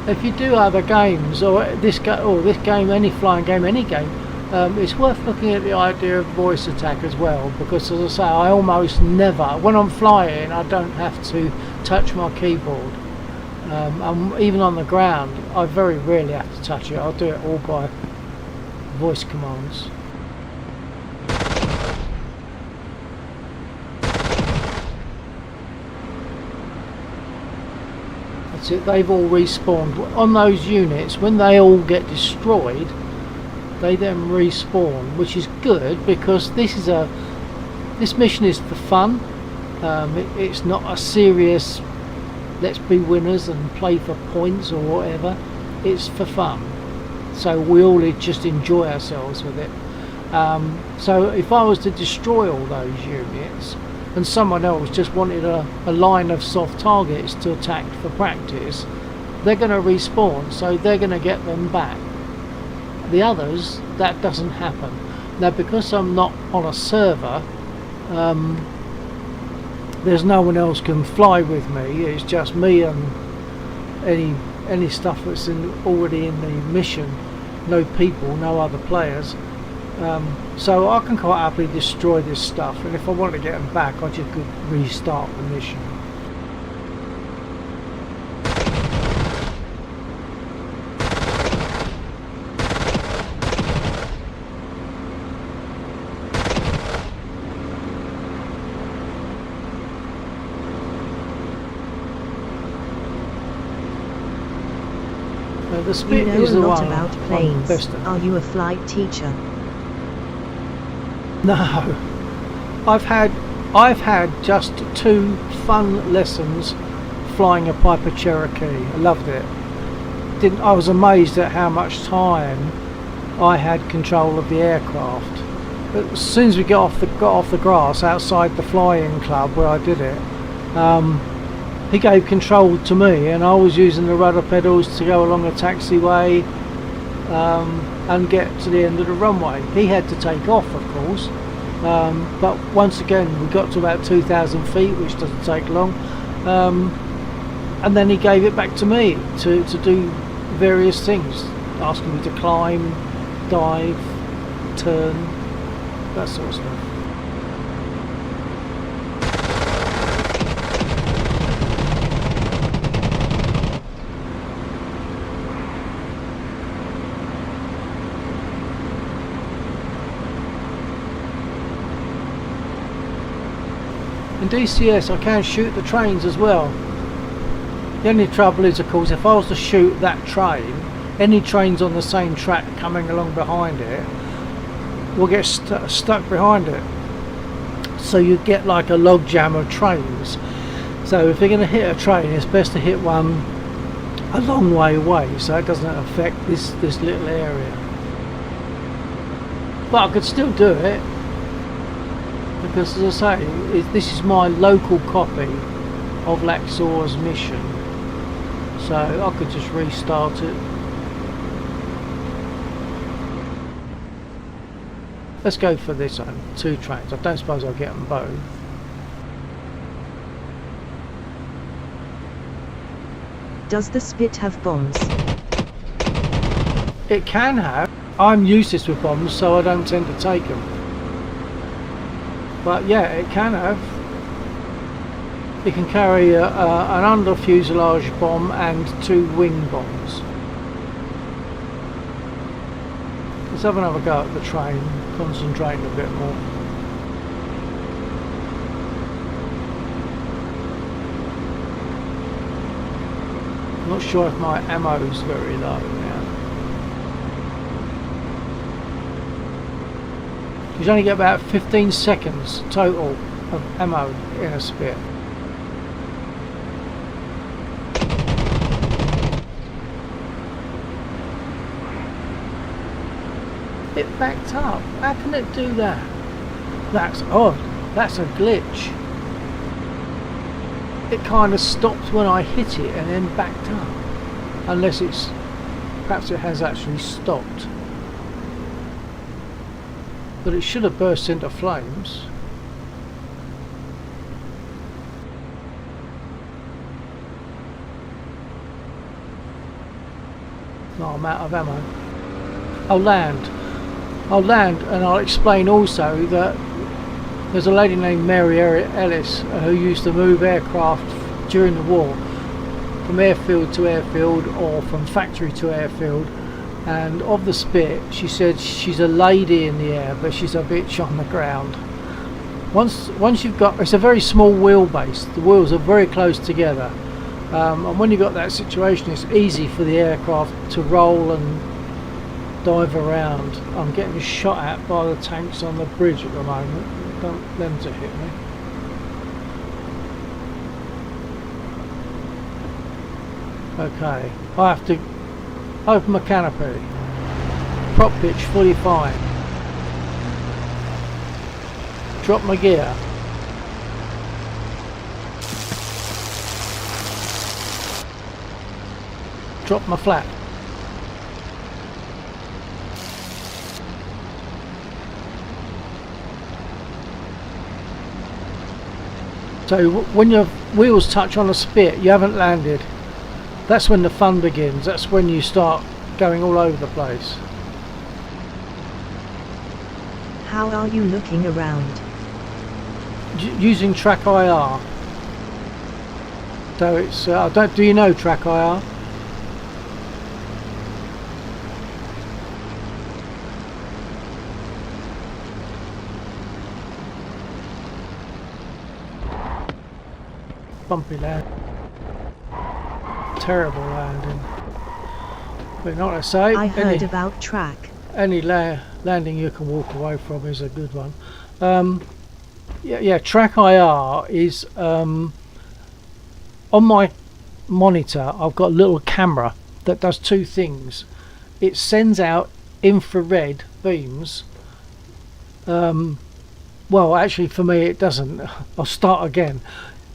if you do other games, or this game, any flying game, any game, it's worth looking at the idea of voice attack as well, because as I say, I almost never, when I'm flying, I don't have to touch my keyboard. Even on the ground, I very rarely have to touch it. I'll do it all by voice commands. That's it, they've all respawned. On those units, when they all get destroyed, they then respawn, which is good, because this mission is for fun. It's not a serious let's be winners and play for points or whatever. It's for fun, so we all just enjoy ourselves with it. So if I was to destroy all those units and someone else just wanted a line of soft targets to attack for practice, they're going to respawn, so they're going to get them back. The others, that doesn't happen. Now, because I'm not on a server, there's no one else can fly with me. It's just me and any stuff that's already in the mission. No people, no other players. So I can quite happily destroy this stuff, and if I want to get them back, I just could restart the mission. The You Spit know is a the lot one about I'm planes. best at. Are you a flight teacher? No, I've had just 2 fun lessons flying a Piper Cherokee. I loved it. I was amazed at how much time I had control of the aircraft. But as soon as we got off the grass outside the flying club where I did it, he gave control to me, and I was using the rudder pedals to go along a taxiway and get to the end of the runway. He had to take off, of course, but once again we got to about 2,000 feet, which doesn't take long, and then he gave it back to me to do various things, asking me to climb, dive, turn, that sort of stuff. In DCS I can shoot the trains as well. The only trouble is, of course, if I was to shoot that train, any trains on the same track coming along behind it will get stuck behind it. So you get like a log jam of trains. So if you're going to hit a train, it's best to hit one a long way away, so it doesn't affect this little area. But I could still do it, because as I say, this is my local copy of Laxor's mission, so I could just restart it. Let's go for this one, 2 trains. I don't suppose I'll get them both. Does the Spit have bombs? It can have. I'm useless with bombs, so I don't tend to take them. But yeah, it can have. It can carry an under fuselage bomb and 2 wing bombs. Let's have another go at the train, concentrating a bit more. I'm not sure if my ammo's very low now. You only get about 15 seconds total of ammo in a Spit. It backed up. How can it do that? That's odd. That's a glitch. It kind of stopped when I hit it and then backed up. Unless perhaps it has actually stopped. But it should have burst into flames. No, I'm out of ammo. I'll land. I'll land, and I'll explain also that there's a lady named Mary Ellis who used to move aircraft during the war from airfield to airfield or from factory to airfield, and of the Spit she said she's a lady in the air but she's a bitch on the ground. Once you've got, it's a very small wheelbase, the wheels are very close together, and when you've got that situation it's easy for the aircraft to roll and dive around. I'm getting shot at by the tanks on the bridge at the moment. Don't want them to hit me. Okay, I have to open my canopy. Prop pitch fully fine. Drop my gear. Drop my flap. So when your wheels touch on a Spit, you haven't landed. That's when the fun begins. That's when you start going all over the place. How are you looking around? Using Track IR. So it's do you know Track IR? Bumpy land. Terrible landing. But not to say, I heard about track. any landing you can walk away from is a good one. Yeah, Track IR is on my monitor. I've got a little camera that does two things. It sends out infrared beams. Well, actually, for me, it doesn't. I'll start again.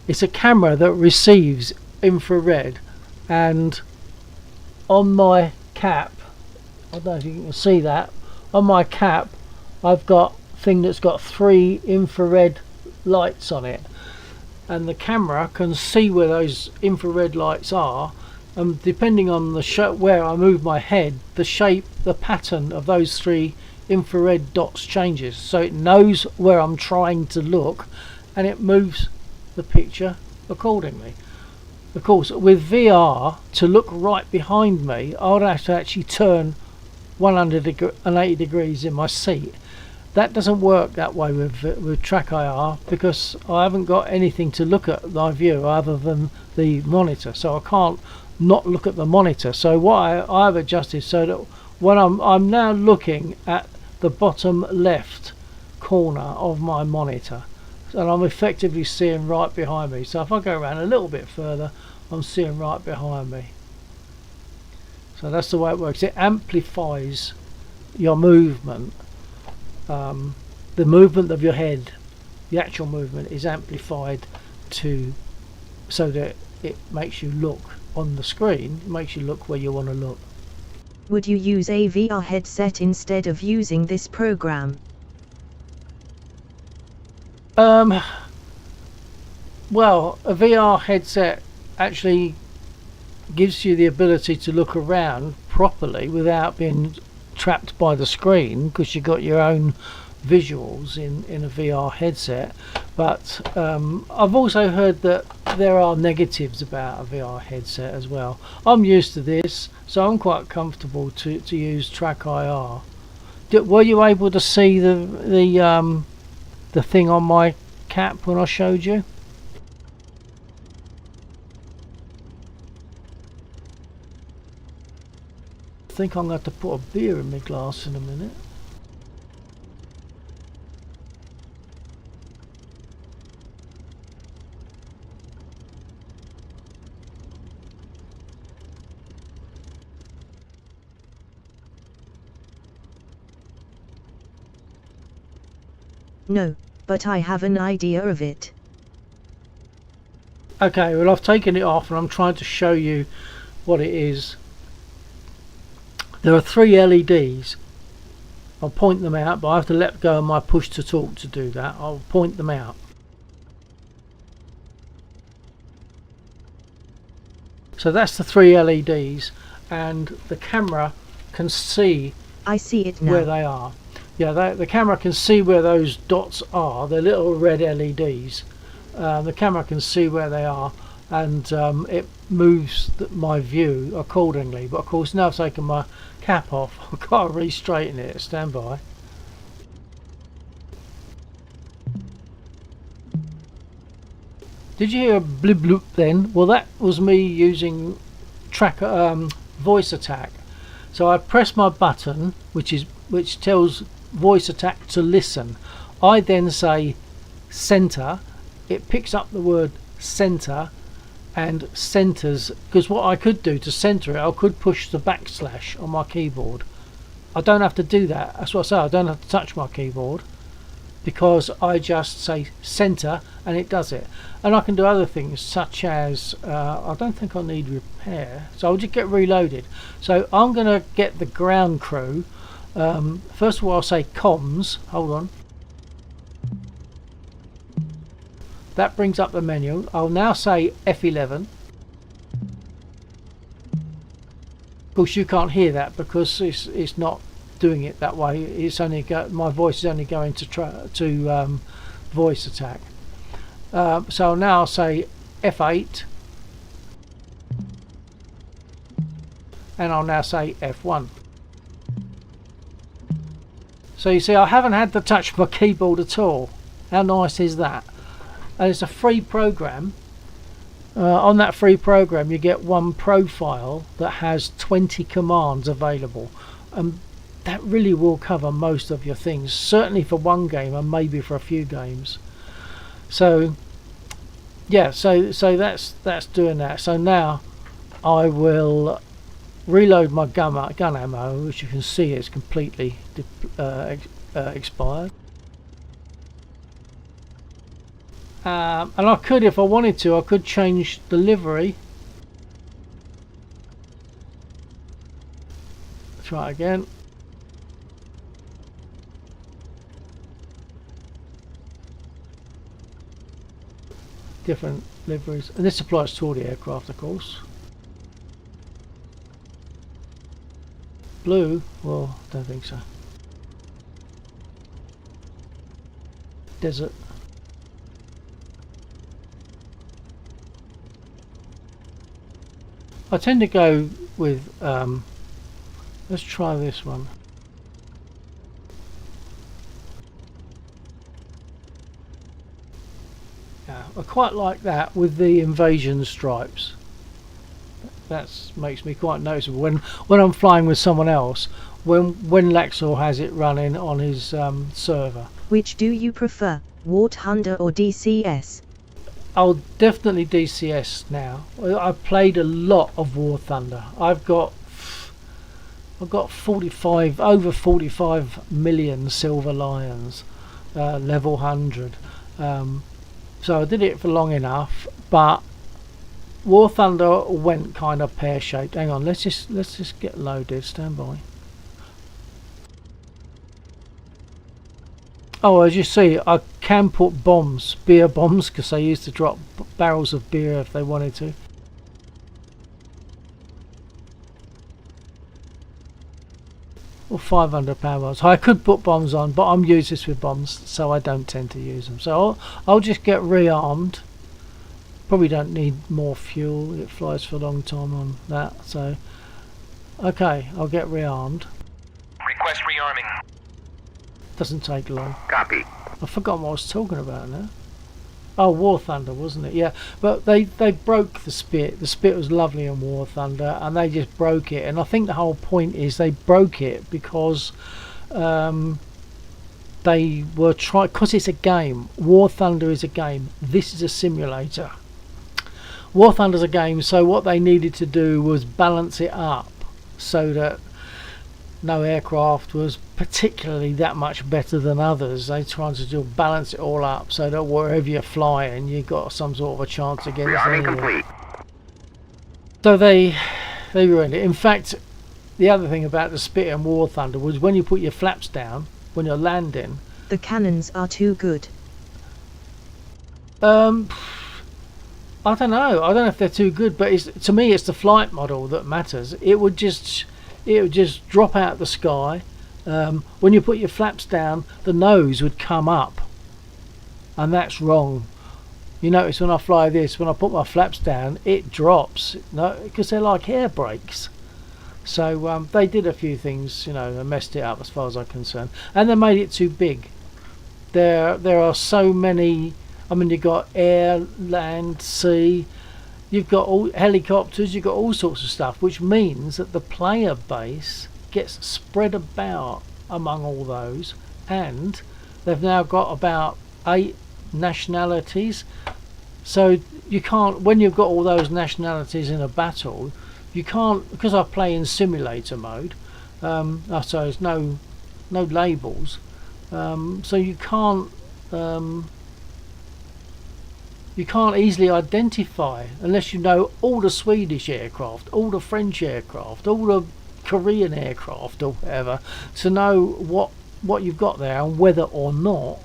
It's a camera that receives infrared, and on my cap, I don't know if you can see that, on my cap I've got a thing that's got 3 infrared lights on it, and the camera can see where those infrared lights are, and depending on the where I move my head, the shape, the pattern of those 3 infrared dots changes, so it knows where I'm trying to look and it moves the picture accordingly. Of course, with VR, to look right behind me, I would have to actually turn 180 degrees in my seat. That doesn't work that way with Track IR, because I haven't got anything to look at my view other than the monitor, so I can't not look at the monitor. So what I've adjusted so that when I'm now looking at the bottom left corner of my monitor, and I'm effectively seeing right behind me. So if I go around a little bit further, I'm seeing right behind me. So that's the way it works. It amplifies your movement. The movement of your head, the actual movement, is amplified so that it makes you look on the screen. It makes you look where you want to look. Would you use a VR headset instead of using this program? Well, a VR headset actually gives you the ability to look around properly without being trapped by the screen, because you've got your own visuals in a VR headset. But I've also heard that there are negatives about a VR headset as well. I'm used to this, so I'm quite comfortable to use Track IR. Were you able to see the thing on my cap when I showed you? I think I'm going to have to put a beer in my glass in a minute. No, but I have an idea of it. Okay, well, I've taken it off and I'm trying to show you what it is. There are 3 LEDs. I'll point them out, but I have to let go of my push to talk to do that. I'll point them out. So that's the 3 LEDs, and the camera can see I see it now. where they are. Yeah, the camera can see where those dots are, the little red LEDs. The camera can see where they are, and it moves my view accordingly. But of course, now I've taken my cap off, I've got to re-straighten it. Stand by. Did you hear a blip bloop then? Well, that was me using voice attack. So I press my button, which tells voice attack to listen. I then say center. It picks up the word center and centers, because what I could do to center it, I could push the backslash on my keyboard. I don't have to do that. That's what I say. I don't have to touch my keyboard, because I just say center and it does it. And I can do other things, such as I don't think I need repair, so I'll just get reloaded. So I'm going to get the ground crew. First of all, I'll say comms. Hold on. That brings up the menu. I'll now say F11. Of course, you can't hear that because it's not doing it that way. It's only my voice is only going to voice attack. So now I'll say F8, and I'll now say F1. So you see, I haven't had to touch my keyboard at all. How nice is that? And it's a free program. On that free program you get one profile that has 20 commands available, and that really will cover most of your things, certainly for one game and maybe for a few games. So yeah, so that's doing that. So now I will reload my gun ammo, which you can see is completely expired. And I could, if I wanted to, I could change the livery. Try again. Different liveries, and this applies to all the aircraft, of course. Blue, well, don't think so. Desert. I tend to go with, let's try this one. Yeah, I quite like that with the invasion stripes. That makes me quite noticeable when I'm flying with someone else, when Laxor has it running on his server. Which do you prefer, War Thunder or DCS? I'll definitely DCS now. I've played a lot of War Thunder. I've got 45, over 45 million Silver Lions, level 100. So I did it for long enough, but War Thunder went kind of pear-shaped. Hang on, let's just get loaded. Stand by. Oh, as you see, I can put bombs, beer bombs, because they used to drop barrels of beer if they wanted to. Or 500 power bombs. I could put bombs on, but I'm useless with bombs, so I don't tend to use them. So I'll just get rearmed. Probably don't need more fuel. It flies for a long time on that. So, okay, I'll get rearmed. Request rearming. Doesn't take long. Copy. I've forgotten what I was talking about now. Oh, War Thunder, wasn't it? Yeah, but they broke the Spit. The Spit was lovely in War Thunder, and they just broke it. And I think the whole point is they broke it because they were trying, because it's a game. War Thunder is a game. This is a simulator. War Thunder's a game, so what they needed to do was balance it up so that no aircraft was particularly that much better than others. They tried to balance it all up so that wherever you're flying you got some sort of a chance against Rearming anything. complete. So they ruined it. In fact, the other thing about the Spit and War Thunder was when you put your flaps down when you're landing, The cannons are too good. I don't know. I don't know if they're too good, but to me, it's the flight model that matters. It would just drop out of the sky. When you put your flaps down, the nose would come up, and that's wrong. You notice when I fly this, when I put my flaps down, it drops. No, because they're like air brakes. So they did a few things, you know, they messed it up as far as I'm concerned, and they made it too big. There are so many. I mean, you've got air, land, sea. You've got all helicopters. You've got all sorts of stuff, which means that the player base gets spread about among all those, and they've now got about 8 nationalities. So you can't, when you've got all those nationalities in a battle, you can't, because I play in simulator mode, so there's no labels, so you can't easily identify, unless you know all the Swedish aircraft, all the French aircraft, all the Korean aircraft or whatever, to know what you've got there and whether or not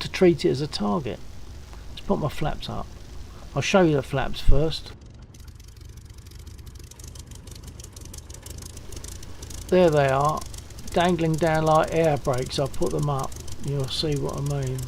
to treat it as a target. Let's put my flaps up. I'll show you the flaps first. There they are, dangling down like air brakes. I'll put them up, you'll see what I mean.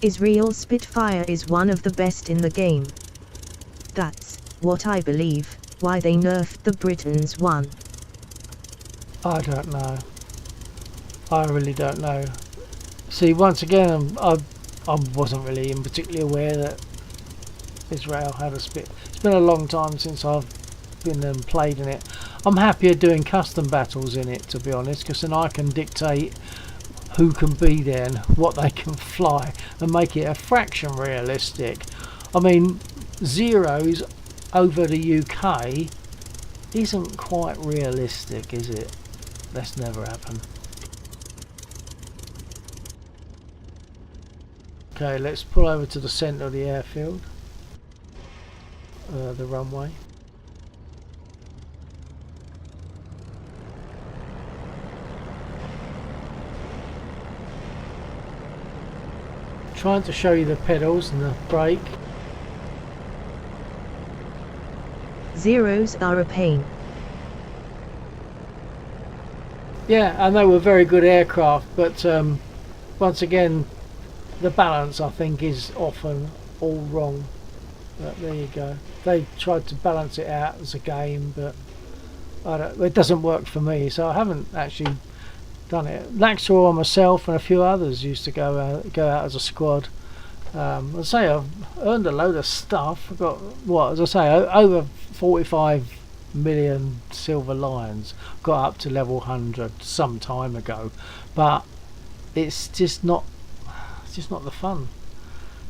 Israel's Spitfire is one of the best in the game. That's what I believe, why they nerfed the Britons one. I don't know. I really don't know. See, once again, I wasn't really particularly aware that Israel had a Spit. It's been a long time since I've been and played in it. I'm happier doing custom battles in it, to be honest, because then I can dictate who can be there and what they can fly and make it a fraction realistic. I mean, Zeros over the UK isn't quite realistic, is it? That's never happened. Okay, let's pull over to the centre of the airfield, the runway. Trying to show you the pedals and the brake. Zeros are a pain. Yeah, and they were very good aircraft, but once again, the balance I think is often all wrong. But there you go. They tried to balance it out as a game, but it doesn't work for me, so I haven't actually done it. Laxor, myself and a few others used to go out as a squad. I'd say I've earned a load of stuff. I've got, what, as I say, over 45 million silver lions. Got up to level 100 some time ago, but it's just not the fun.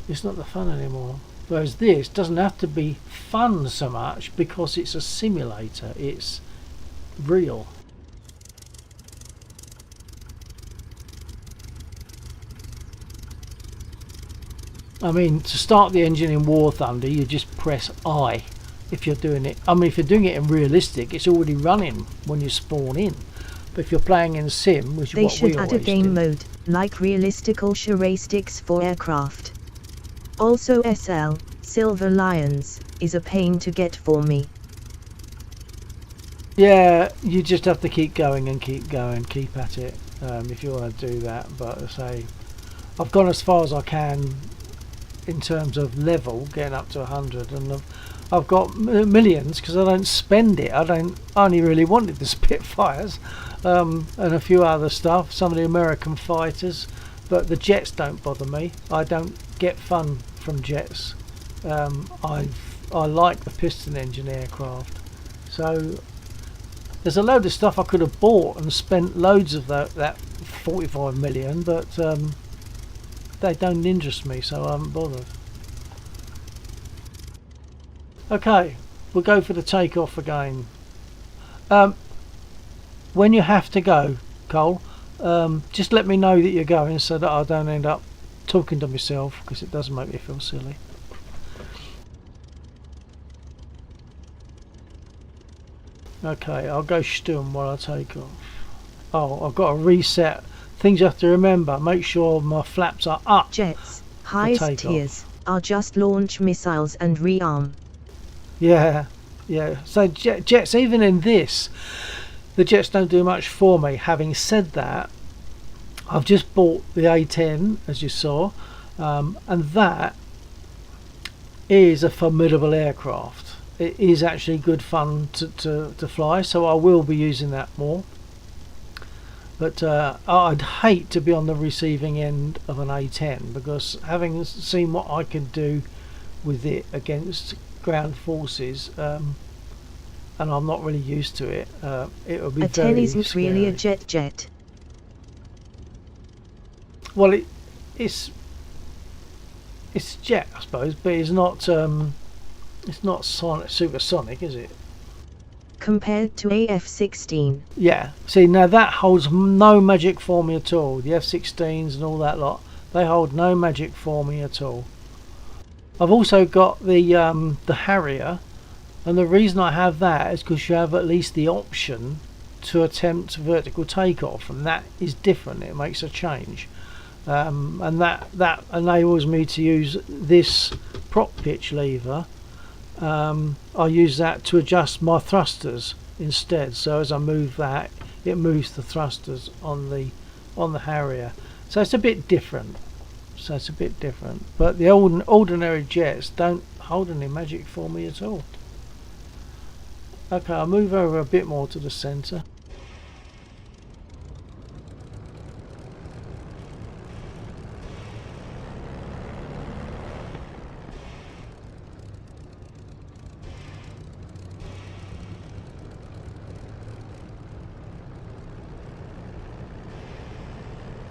It's not the fun anymore. Whereas this doesn't have to be fun so much because it's a simulator. It's real. I mean, to start the engine in War Thunder, you just press I if you're doing it. I mean, if you're doing it in realistic, it's already running when you spawn in. But if you're playing in sim, which is what we always do. They should add a game mode, like realistical heuristics for aircraft. Also SL, Silver Lions, is a pain to get for me. Yeah, you just have to keep going and keep going, keep at it, if you want to do that. But I say, I've gone as far as I can in terms of level, getting up to 100, and I've got millions because I don't spend it. I only really wanted the Spitfires and a few other stuff, some of the American fighters, but the jets don't bother me. I don't get fun from jets. I like the piston engine aircraft. So there's a load of stuff I could have bought and spent loads of that 45 million, but they don't interest me, so I haven't bothered. Okay, we'll go for the takeoff again. When you have to go, Cole, just let me know that you're going so that I don't end up talking to myself, because it does make me feel silly. Okay, I'll go stum while I take off. Oh, I've got to reset. Things you have to remember. Make sure my flaps are up. Jets, highest takeoff. tiers, I'll just launch missiles and rearm. Yeah, yeah. So jets, even in this, the jets don't do much for me. Having said that, I've just bought the A10, as you saw, and that is a formidable aircraft. It is actually good fun to fly, so I will be using that more. But I'd hate to be on the receiving end of an A10, because having seen what I can do with it against ground forces, and I'm not really used to it, it would be A 10 very isn't really a scary. jet. Well, it's a jet, I suppose, but it's not supersonic, is it? Compared to a F-16. Yeah. See, now that holds no magic for me at all. The F-16s and all that lot, they hold no magic for me at all. I've also got the Harrier, and the reason I have that is because you have at least the option to attempt vertical takeoff, and that is different. It makes a change, and that enables me to use this prop pitch lever. I use that to adjust my thrusters instead. So as I move that, it moves the thrusters on the Harrier. So it's a bit different. But the ordinary jets don't hold any magic for me at all. Okay, I'll move over a bit more to the centre.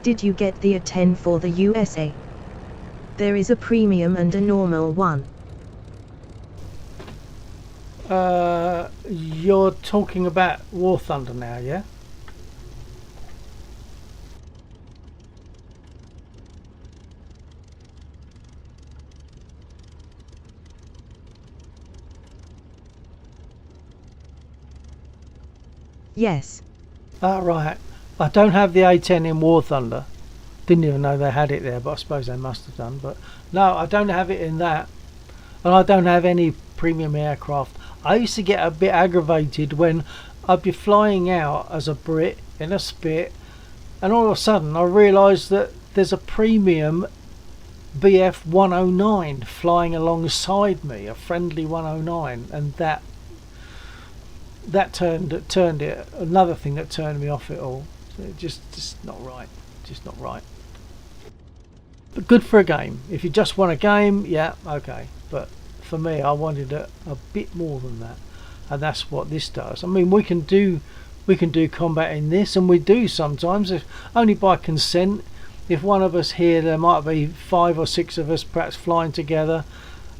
Did you get the A10 for the USA? There is a premium and a normal one. You're talking about War Thunder now, yeah? Yes. Ah, right. I don't have the A10 in War Thunder. Didn't even know they had it there, but I suppose they must have done. But no, I don't have it in that. And I don't have any premium aircraft. I used to get a bit aggravated when I'd be flying out as a Brit in a Spit, and all of a sudden I realised that there's a premium BF 109 flying alongside me, a friendly 109, and that turned it. Another thing that turned me off it all. So just not right. Just not right. But good for a game. If you just want a game, yeah, okay. But for me, I wanted a bit more than that, and that's what this does. I mean, we can do combat in this, and we do sometimes, if only by consent. If one of us here, there might be 5 or 6 of us perhaps flying together,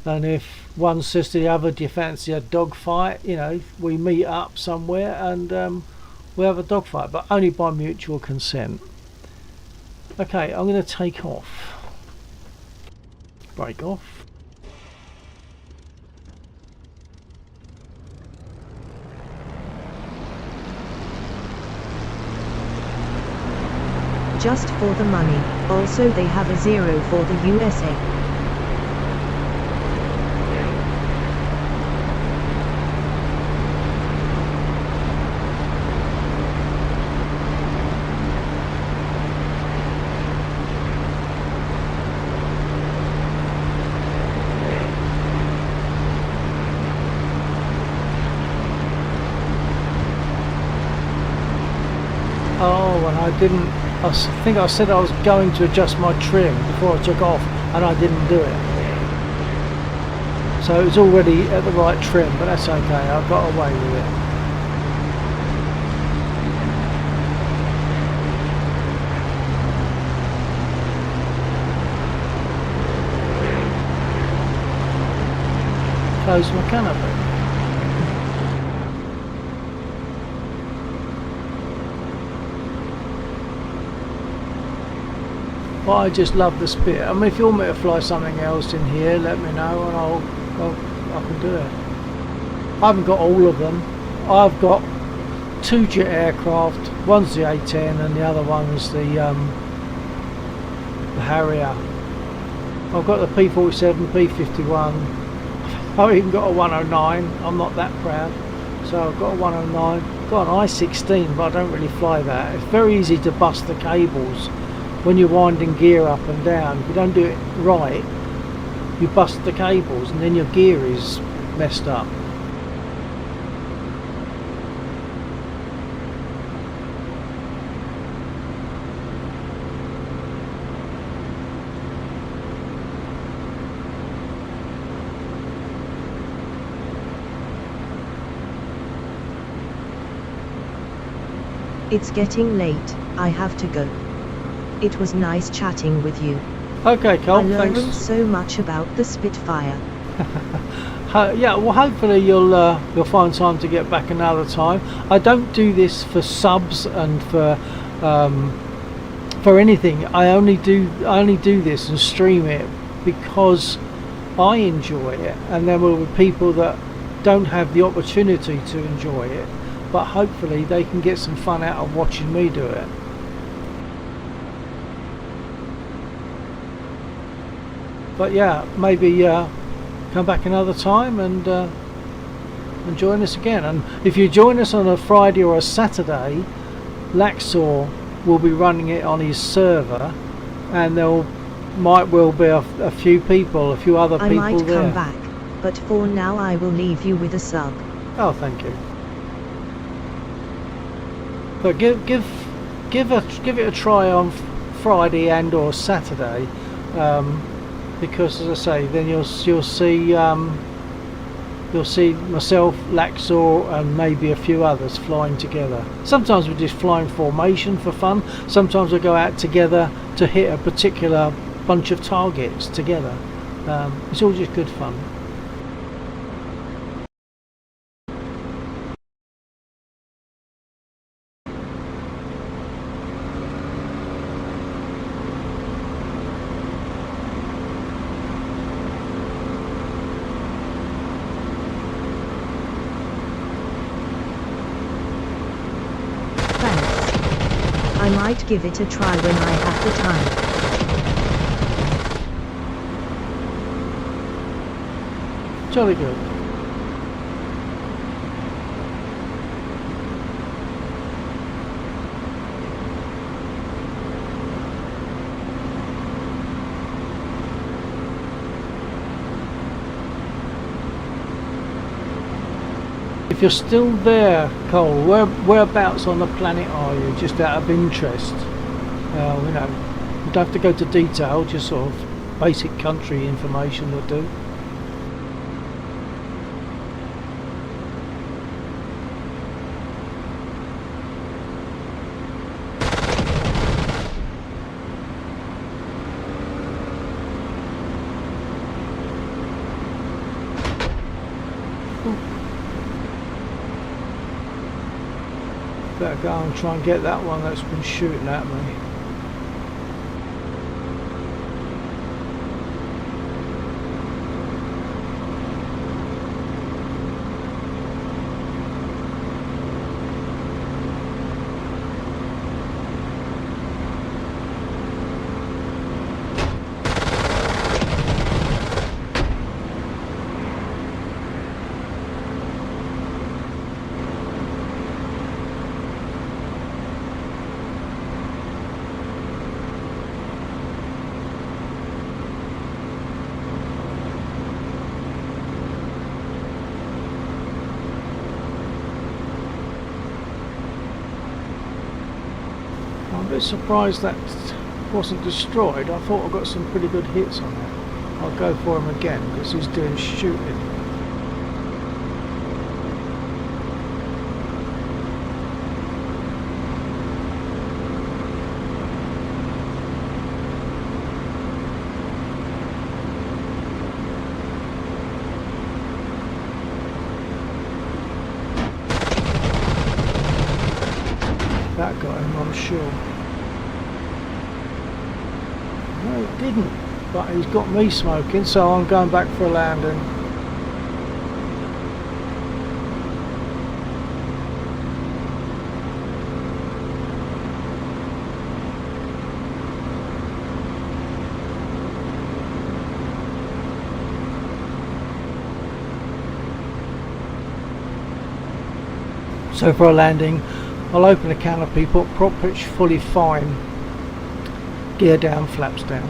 and if one says to the other, do you fancy a dogfight? You know, we meet up somewhere and we have a dogfight, but only by mutual consent. Okay, I'm going to take off. Break off. Just for the money. Also they have a 0 for the USA. Oh, and I didn't. I think I said I was going to adjust my trim before I took off, and I didn't do it. So it was already at the right trim, but that's okay. I got away with it. Close my canopy. But I just love the Spit. I mean, if you want me to fly something else in here, let me know and I can do it. I haven't got all of them. I've got two jet aircraft. One's the A-10 and the other one's the Harrier. I've got the P-47, P-51. I've even got a 109. I'm not that proud. So I've got a 109. Got an I-16, but I don't really fly that. It's very easy to bust the cables when you're winding gear up and down. If you don't do it right, you bust the cables and then your gear is messed up. It's getting late, I have to go. It was nice chatting with you. Okay, I Cole, learned thanks. so much about the Spitfire. Yeah, well, hopefully you'll find time to get back another time. I don't do this for subs and for anything. I only do this and stream it because I enjoy it, and there will be people that don't have the opportunity to enjoy it, but hopefully they can get some fun out of watching me do it. But yeah, maybe come back another time and join us again. And if you join us on a Friday or a Saturday, Laxor will be running it on his server, and there might well be a few other I people might there. come back, but for now I will leave you with a sub. Oh, thank you. But give it a try on Friday and or Saturday, because as I say, then you'll see myself, Laxor, and maybe a few others flying together. Sometimes we just fly in formation for fun. Sometimes we go out together to hit a particular bunch of targets together. It's all just good fun. I might give it a try when I have the time. Jolly good. If you're still there, Cole, whereabouts on the planet are you? Just out of interest. You know, you don't have to go to detail, just sort of basic country information will do. Better go and try and get that one that's been shooting at me. I'm a bit surprised that wasn't destroyed. I thought I got some pretty good hits on it. I'll go for him again because he's doing shooting. That got him, I'm sure. No, it didn't, but he's got me smoking, so I'm going back for a landing. So for a landing, I'll open the canopy, put prop pitch fully fine, gear down, flaps down.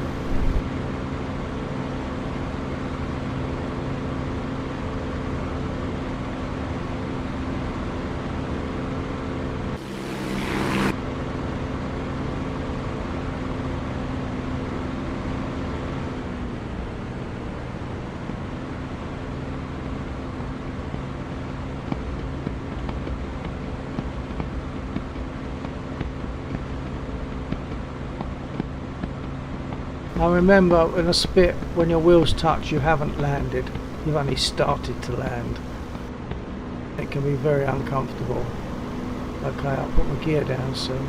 Now remember, in a spit, when your wheels touch, you haven't landed. You've only started to land. It can be very uncomfortable. Okay, I'll put my gear down soon.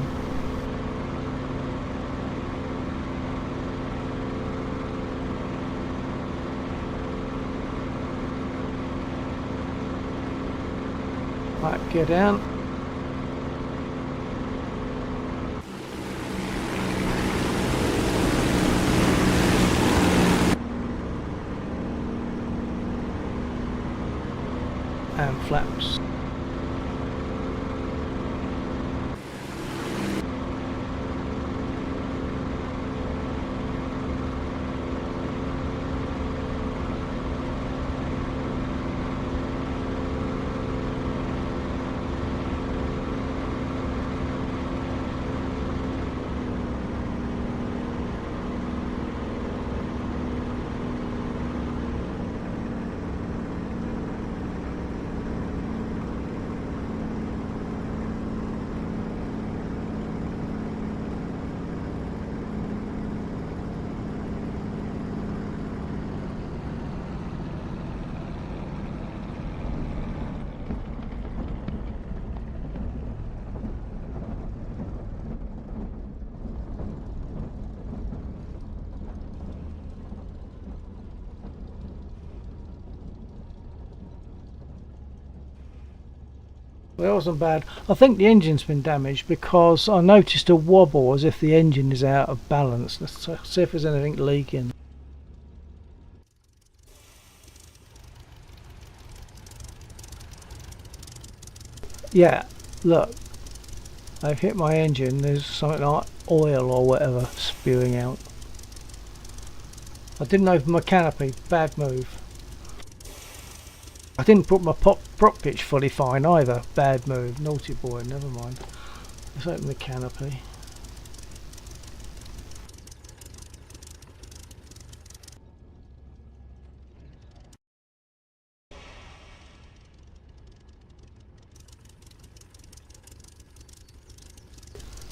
Right, gear down. And flaps. Well, it wasn't bad. I think the engine's been damaged because I noticed a wobble as if the engine is out of balance. Let's see if there's anything leaking. Yeah, look. I've hit my engine. There's something like oil or whatever spewing out. I didn't open my canopy. Bad move. I didn't put my prop pitch fully fine either. Bad move. Naughty boy. Never mind. Let's open the canopy.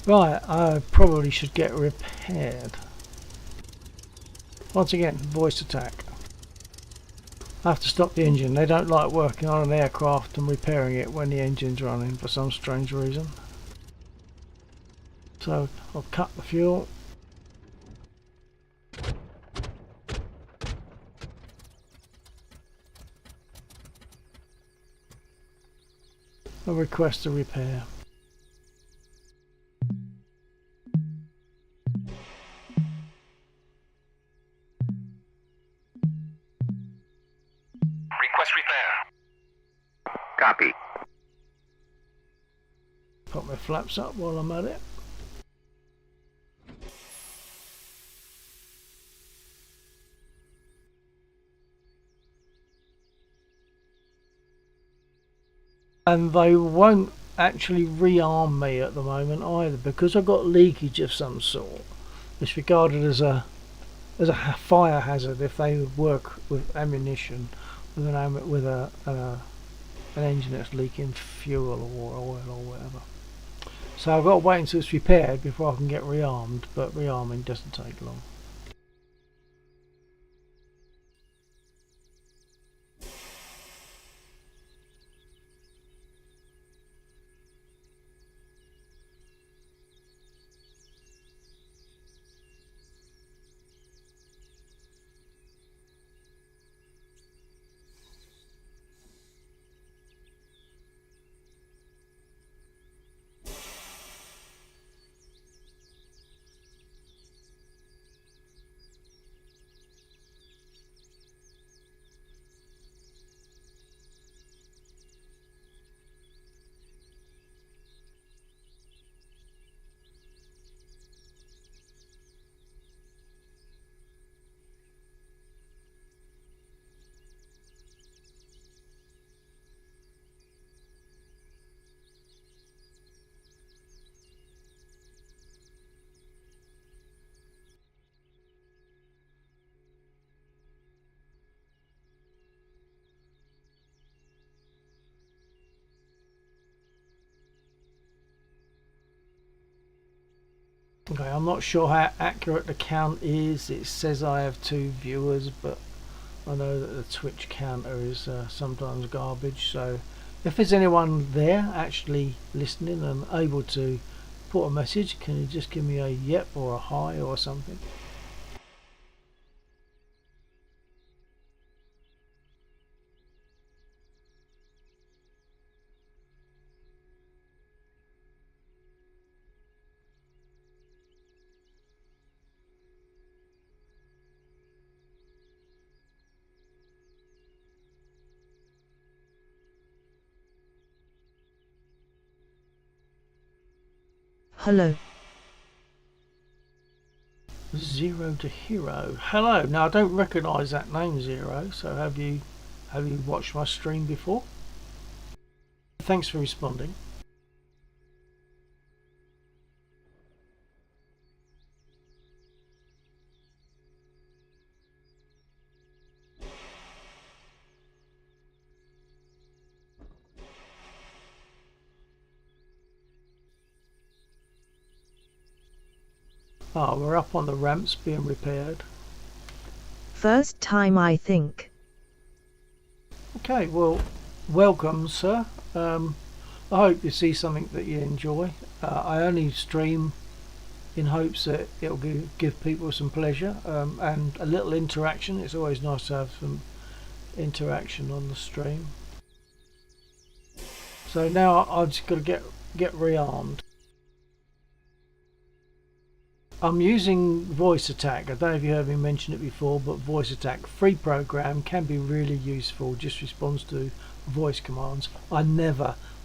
Right, I probably should get repaired. Once again, voice attack. I have to stop the engine. They don't like working on an aircraft and repairing it when the engine's running for some strange reason. So I'll cut the fuel. I'll request a repair. Request repair. Copy. Put my flaps up while I'm at it. And they won't actually rearm me at the moment either because I've got leakage of some sort. It's regarded as a fire hazard if they work with ammunition with an engine that's leaking fuel or oil or whatever. So I've got to wait until it's repaired before I can get rearmed, but rearming doesn't take long. Okay, I'm not sure how accurate the count is. It says I have 2 viewers, but I know that the Twitch counter is sometimes garbage. So if there's anyone there actually listening and able to put a message, can you just give me a yep or a hi or something? Hello. Zero to Hero. Hello. Now I don't recognise that name, Zero. So have you watched my stream before? Thanks for responding. Ah, we're up on the ramps being repaired. First time I think. Okay, well, welcome, sir. I hope you see something that you enjoy. I only stream in hopes that it'll give people some pleasure and a little interaction. It's always nice to have some interaction on the stream. So now I've just got to get rearmed. I'm using voice attack. I don't know if you heard me mention it before, but voice attack, free program, can be really useful. Just responds to voice commands. I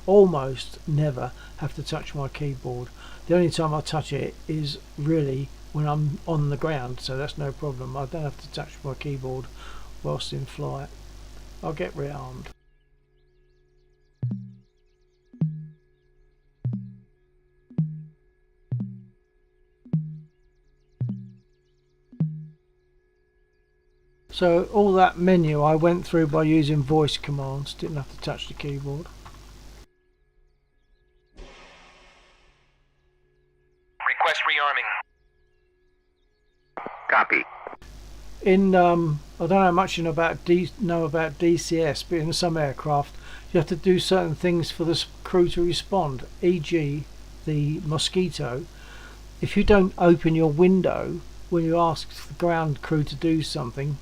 almost never have to touch my keyboard. The only time I touch it is really when I'm on the ground, so that's no problem. I don't have to touch my keyboard whilst in flight. I'll get rearmed. So all that menu I went through by using voice commands, didn't have to touch the keyboard. Request rearming. Copy. In I don't know how much you know about DCS, but in some aircraft you have to do certain things for the crew to respond, e.g. the Mosquito. If you don't open your window when you ask the ground crew to do something,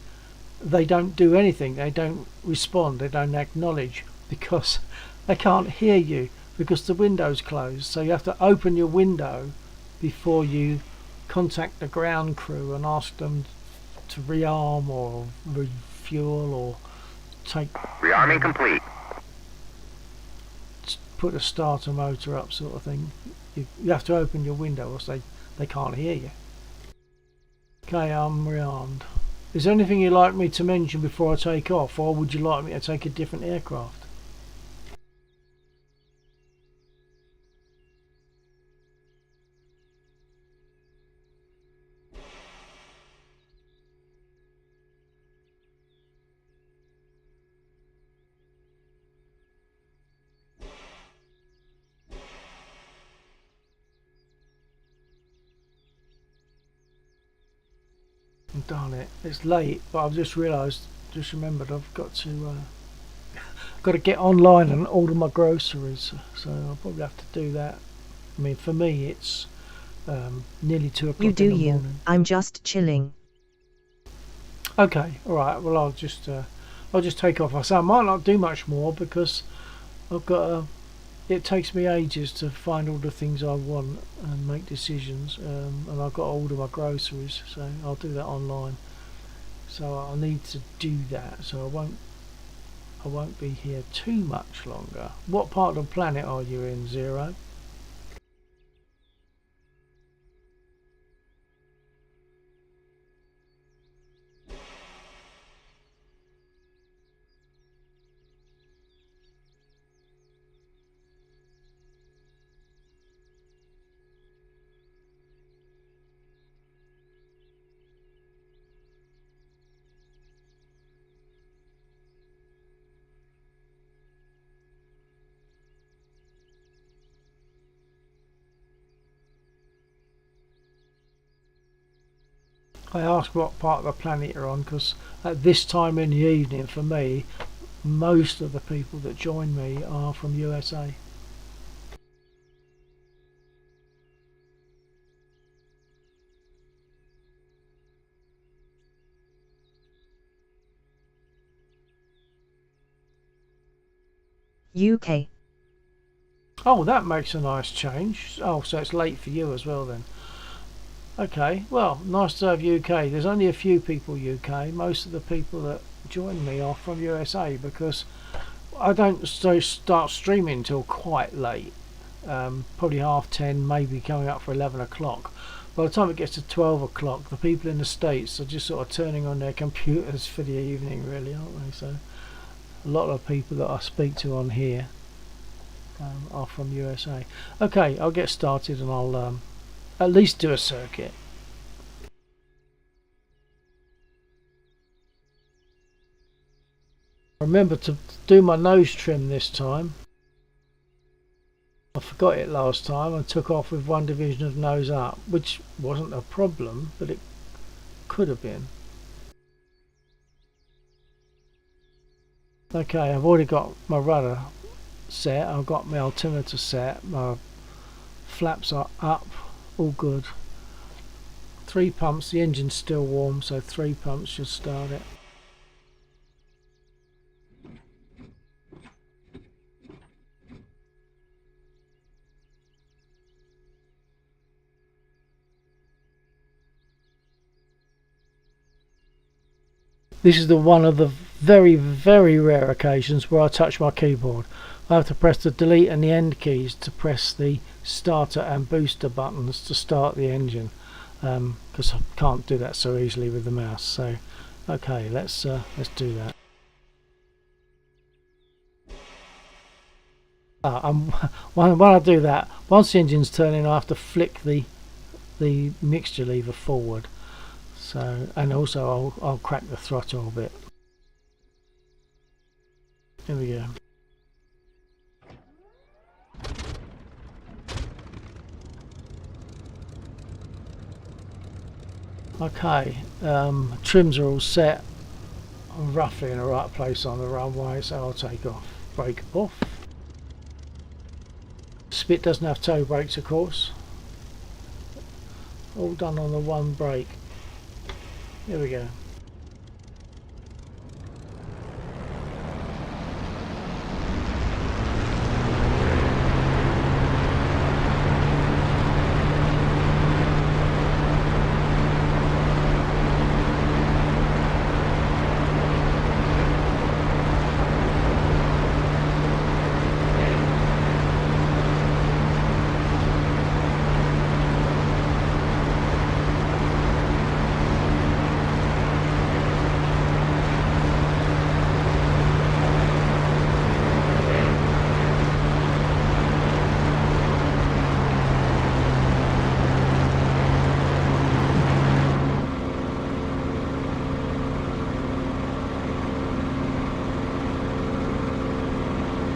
they don't do anything, they don't respond, they don't acknowledge, because they can't hear you because the window's closed. So you have to open your window before you contact the ground crew and ask them to rearm or refuel or take Rearming complete. put a starter motor up, sort of thing. You have to open your window or they can't hear you. Okay, I'm rearmed. Is there anything you'd like me to mention before I take off, or would you like me to take a different aircraft? Darn it, it's late, but I've just remembered I've got to get online and order my groceries, so I'll probably have to do that. I mean, for me it's nearly 2 o'clock You do in the you. morning. I'm just chilling. Okay, alright, well I'll just take off. I say I might not do much more because I've got it takes me ages to find all the things I want and make decisions, and I've got to order my groceries, so I'll do that online. So I'll need to do that, so I won't be here too much longer. What part of the planet are you in, Zero? I asked what part of the planet you're on, because at this time in the evening, for me, most of the people that join me are from USA. UK. Oh, that makes a nice change. Oh, so it's late for you as well then. Okay, well, nice to have UK. There's only a few people UK. Most of the people that join me are from USA, because I don't start streaming till quite late. Probably 10:30, maybe coming up for 11 o'clock. By the time it gets to 12 o'clock, the people in the States are just sort of turning on their computers for the evening, really, aren't they? So a lot of people that I speak to on here are from USA. Okay, I'll get started and I'll at least do a circuit. Remember to do my nose trim this time. I forgot it last time and took off with one division of nose up, which wasn't a problem, but it could have been. Okay, I've already got my rudder set, I've got my altimeter set, my flaps are up, all good. 3 pumps, the engine's still warm, so 3 pumps should start it. This is one of the very, very rare occasions where I touch my keyboard. I have to press the delete and the end keys to press the starter and booster buttons to start the engine, because I can't do that so easily with the mouse. So okay, let's do that. When I do that, once the engine's turning, I have to flick the mixture lever forward. So, and also I'll crack the throttle a bit. Here we go. Okay, trims are all set. I'm roughly in the right place on the runway, so I'll take off. Brake off. Spit doesn't have toe brakes, of course. All done on the one brake. Here we go.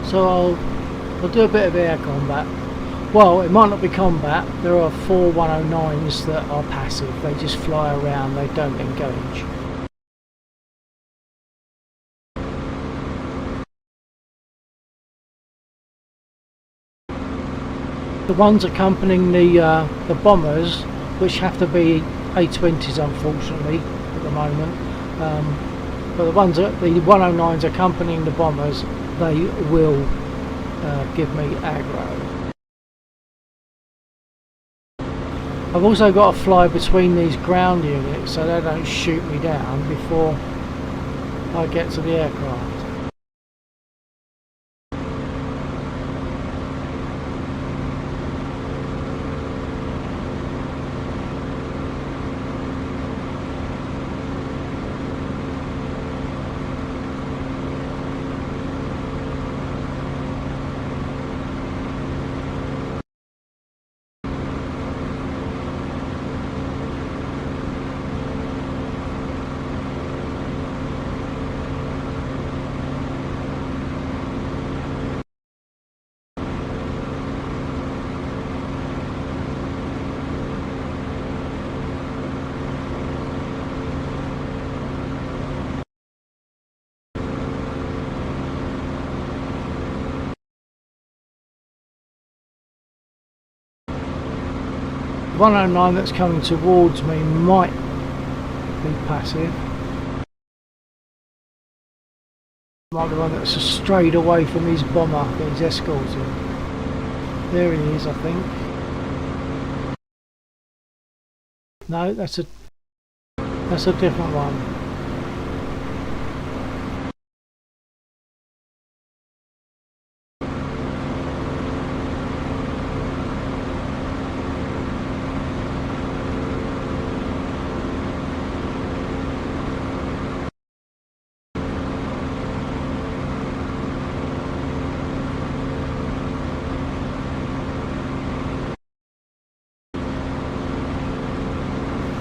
So I'll do a bit of air combat. Well, it might not be combat. There are 4 109s that are passive. They just fly around, they don't engage. The ones accompanying the bombers, which have to be A20s unfortunately at the moment, but the 109s accompanying the bombers, they will give me aggro. I've also got to fly between these ground units so they don't shoot me down before I get to the aircraft. 109 that's coming towards me might be passive. Might be one that's strayed away from his bomber that he's escorting. There he is, I think. No, that's a different one.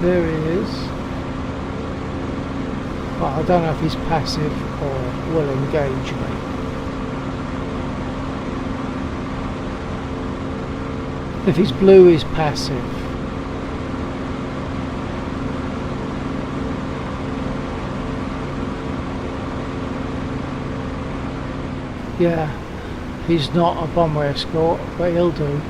There he is. But I don't know if he's passive or will engage me. If he's blue, he's passive. Yeah, he's not a bomber escort, but he'll do.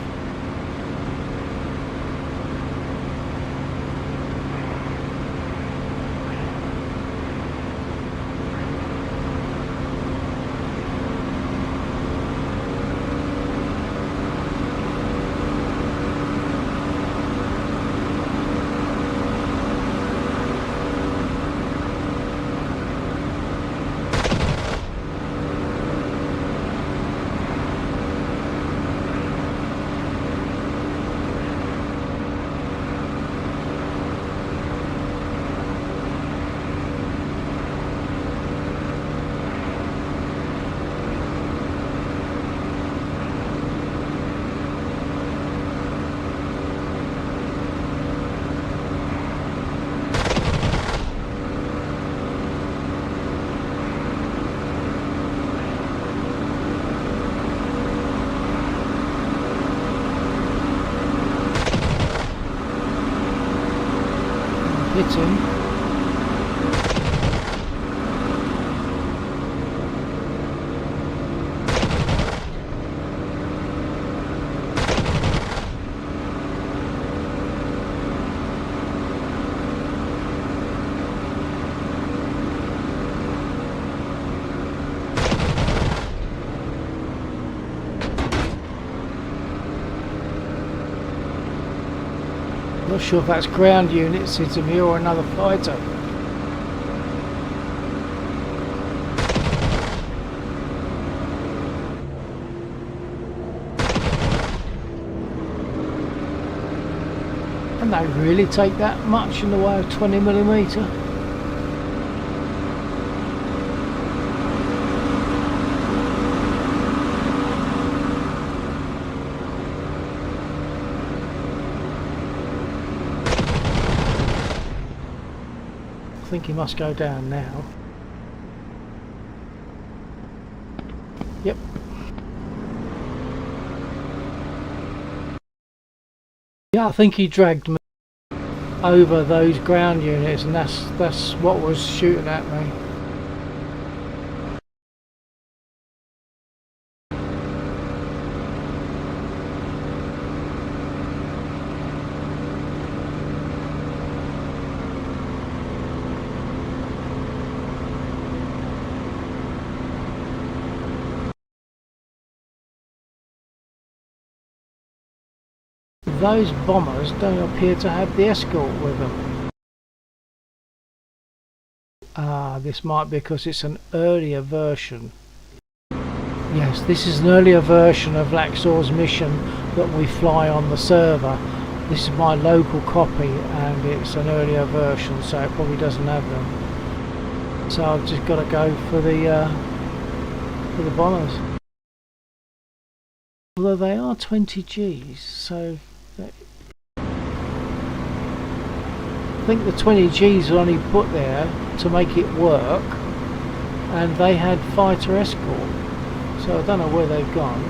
Hit him. Not sure if that's ground units hitting me or another fighter. Can they really take that much in the way of 20mm? I think he must go down now. Yep. Yeah, I think he dragged me over those ground units, and that's what was shooting at me. Those bombers don't appear to have the escort with them. This might be because it's an earlier version. Yes, this is an earlier version of Laxor's mission that we fly on the server. This is my local copy and it's an earlier version, so it probably doesn't have them. So I've just got to go for the bombers. Although they are 20 Gs, so I think the 20 Gs are only put there to make it work, and they had fighter escort, so I don't know where they've gone.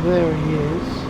There he is.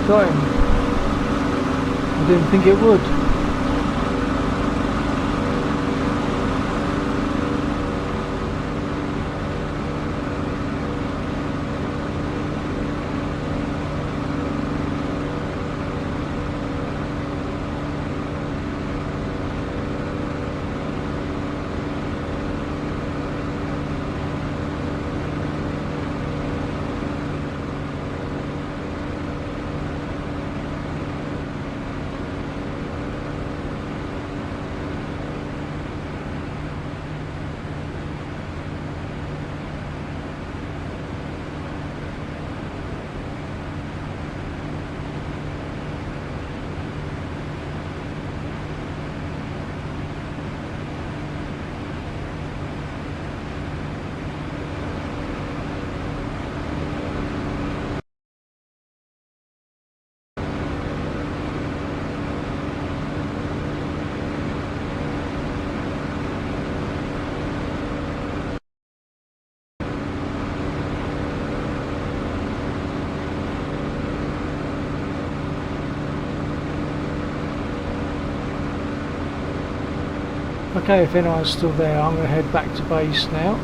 Got him. I didn't think it would. Okay, if anyone's still there, I'm going to head back to base now.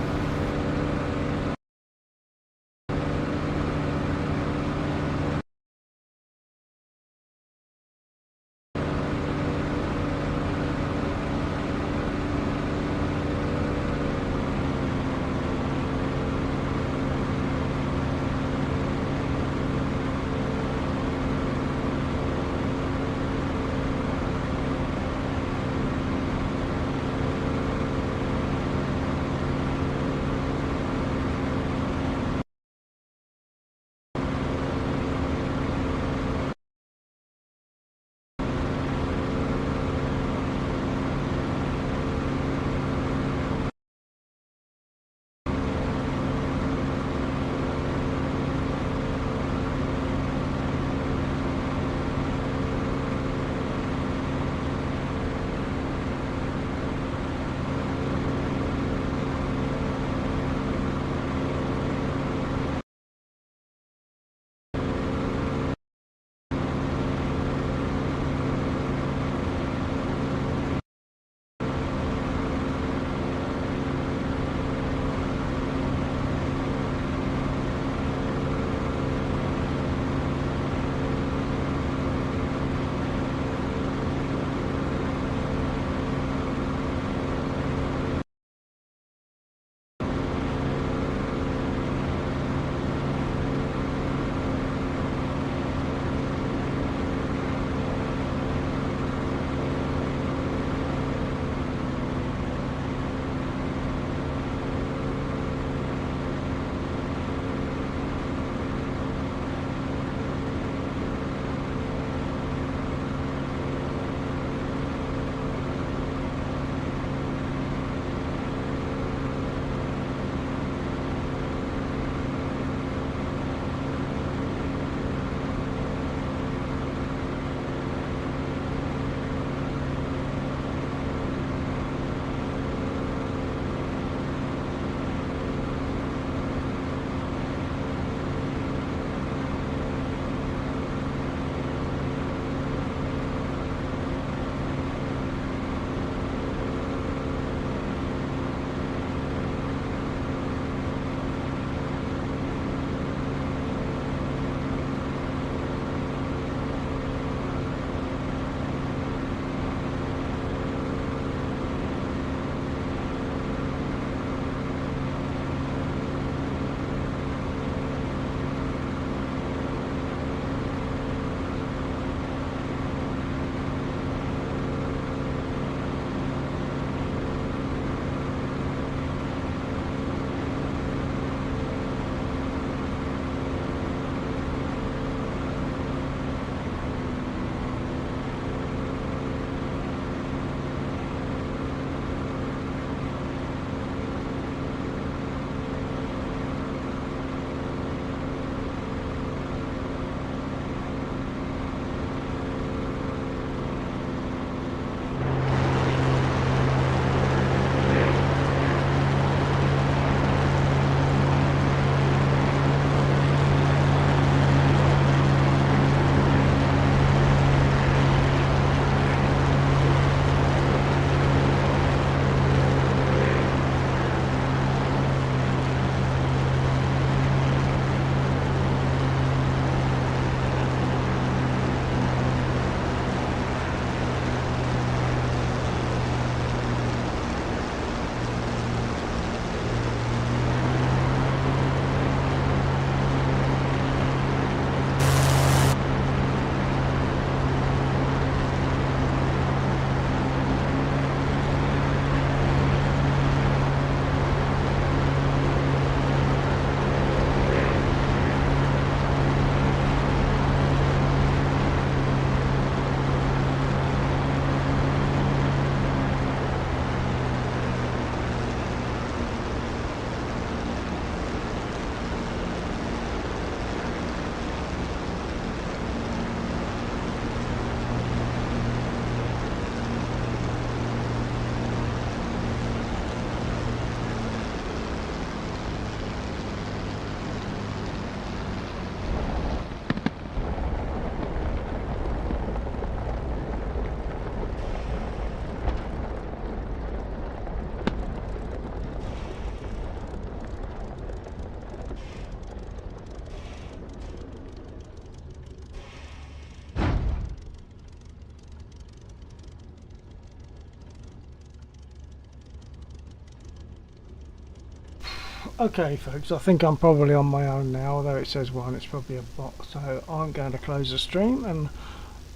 Okay folks, I think I'm probably on my own now, although it says one, it's probably a bot. So I'm going to close the stream, and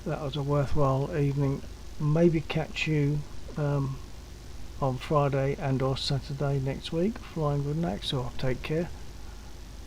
that was a worthwhile evening. Maybe catch you on Friday and or Saturday next week. Flying good next, or take care.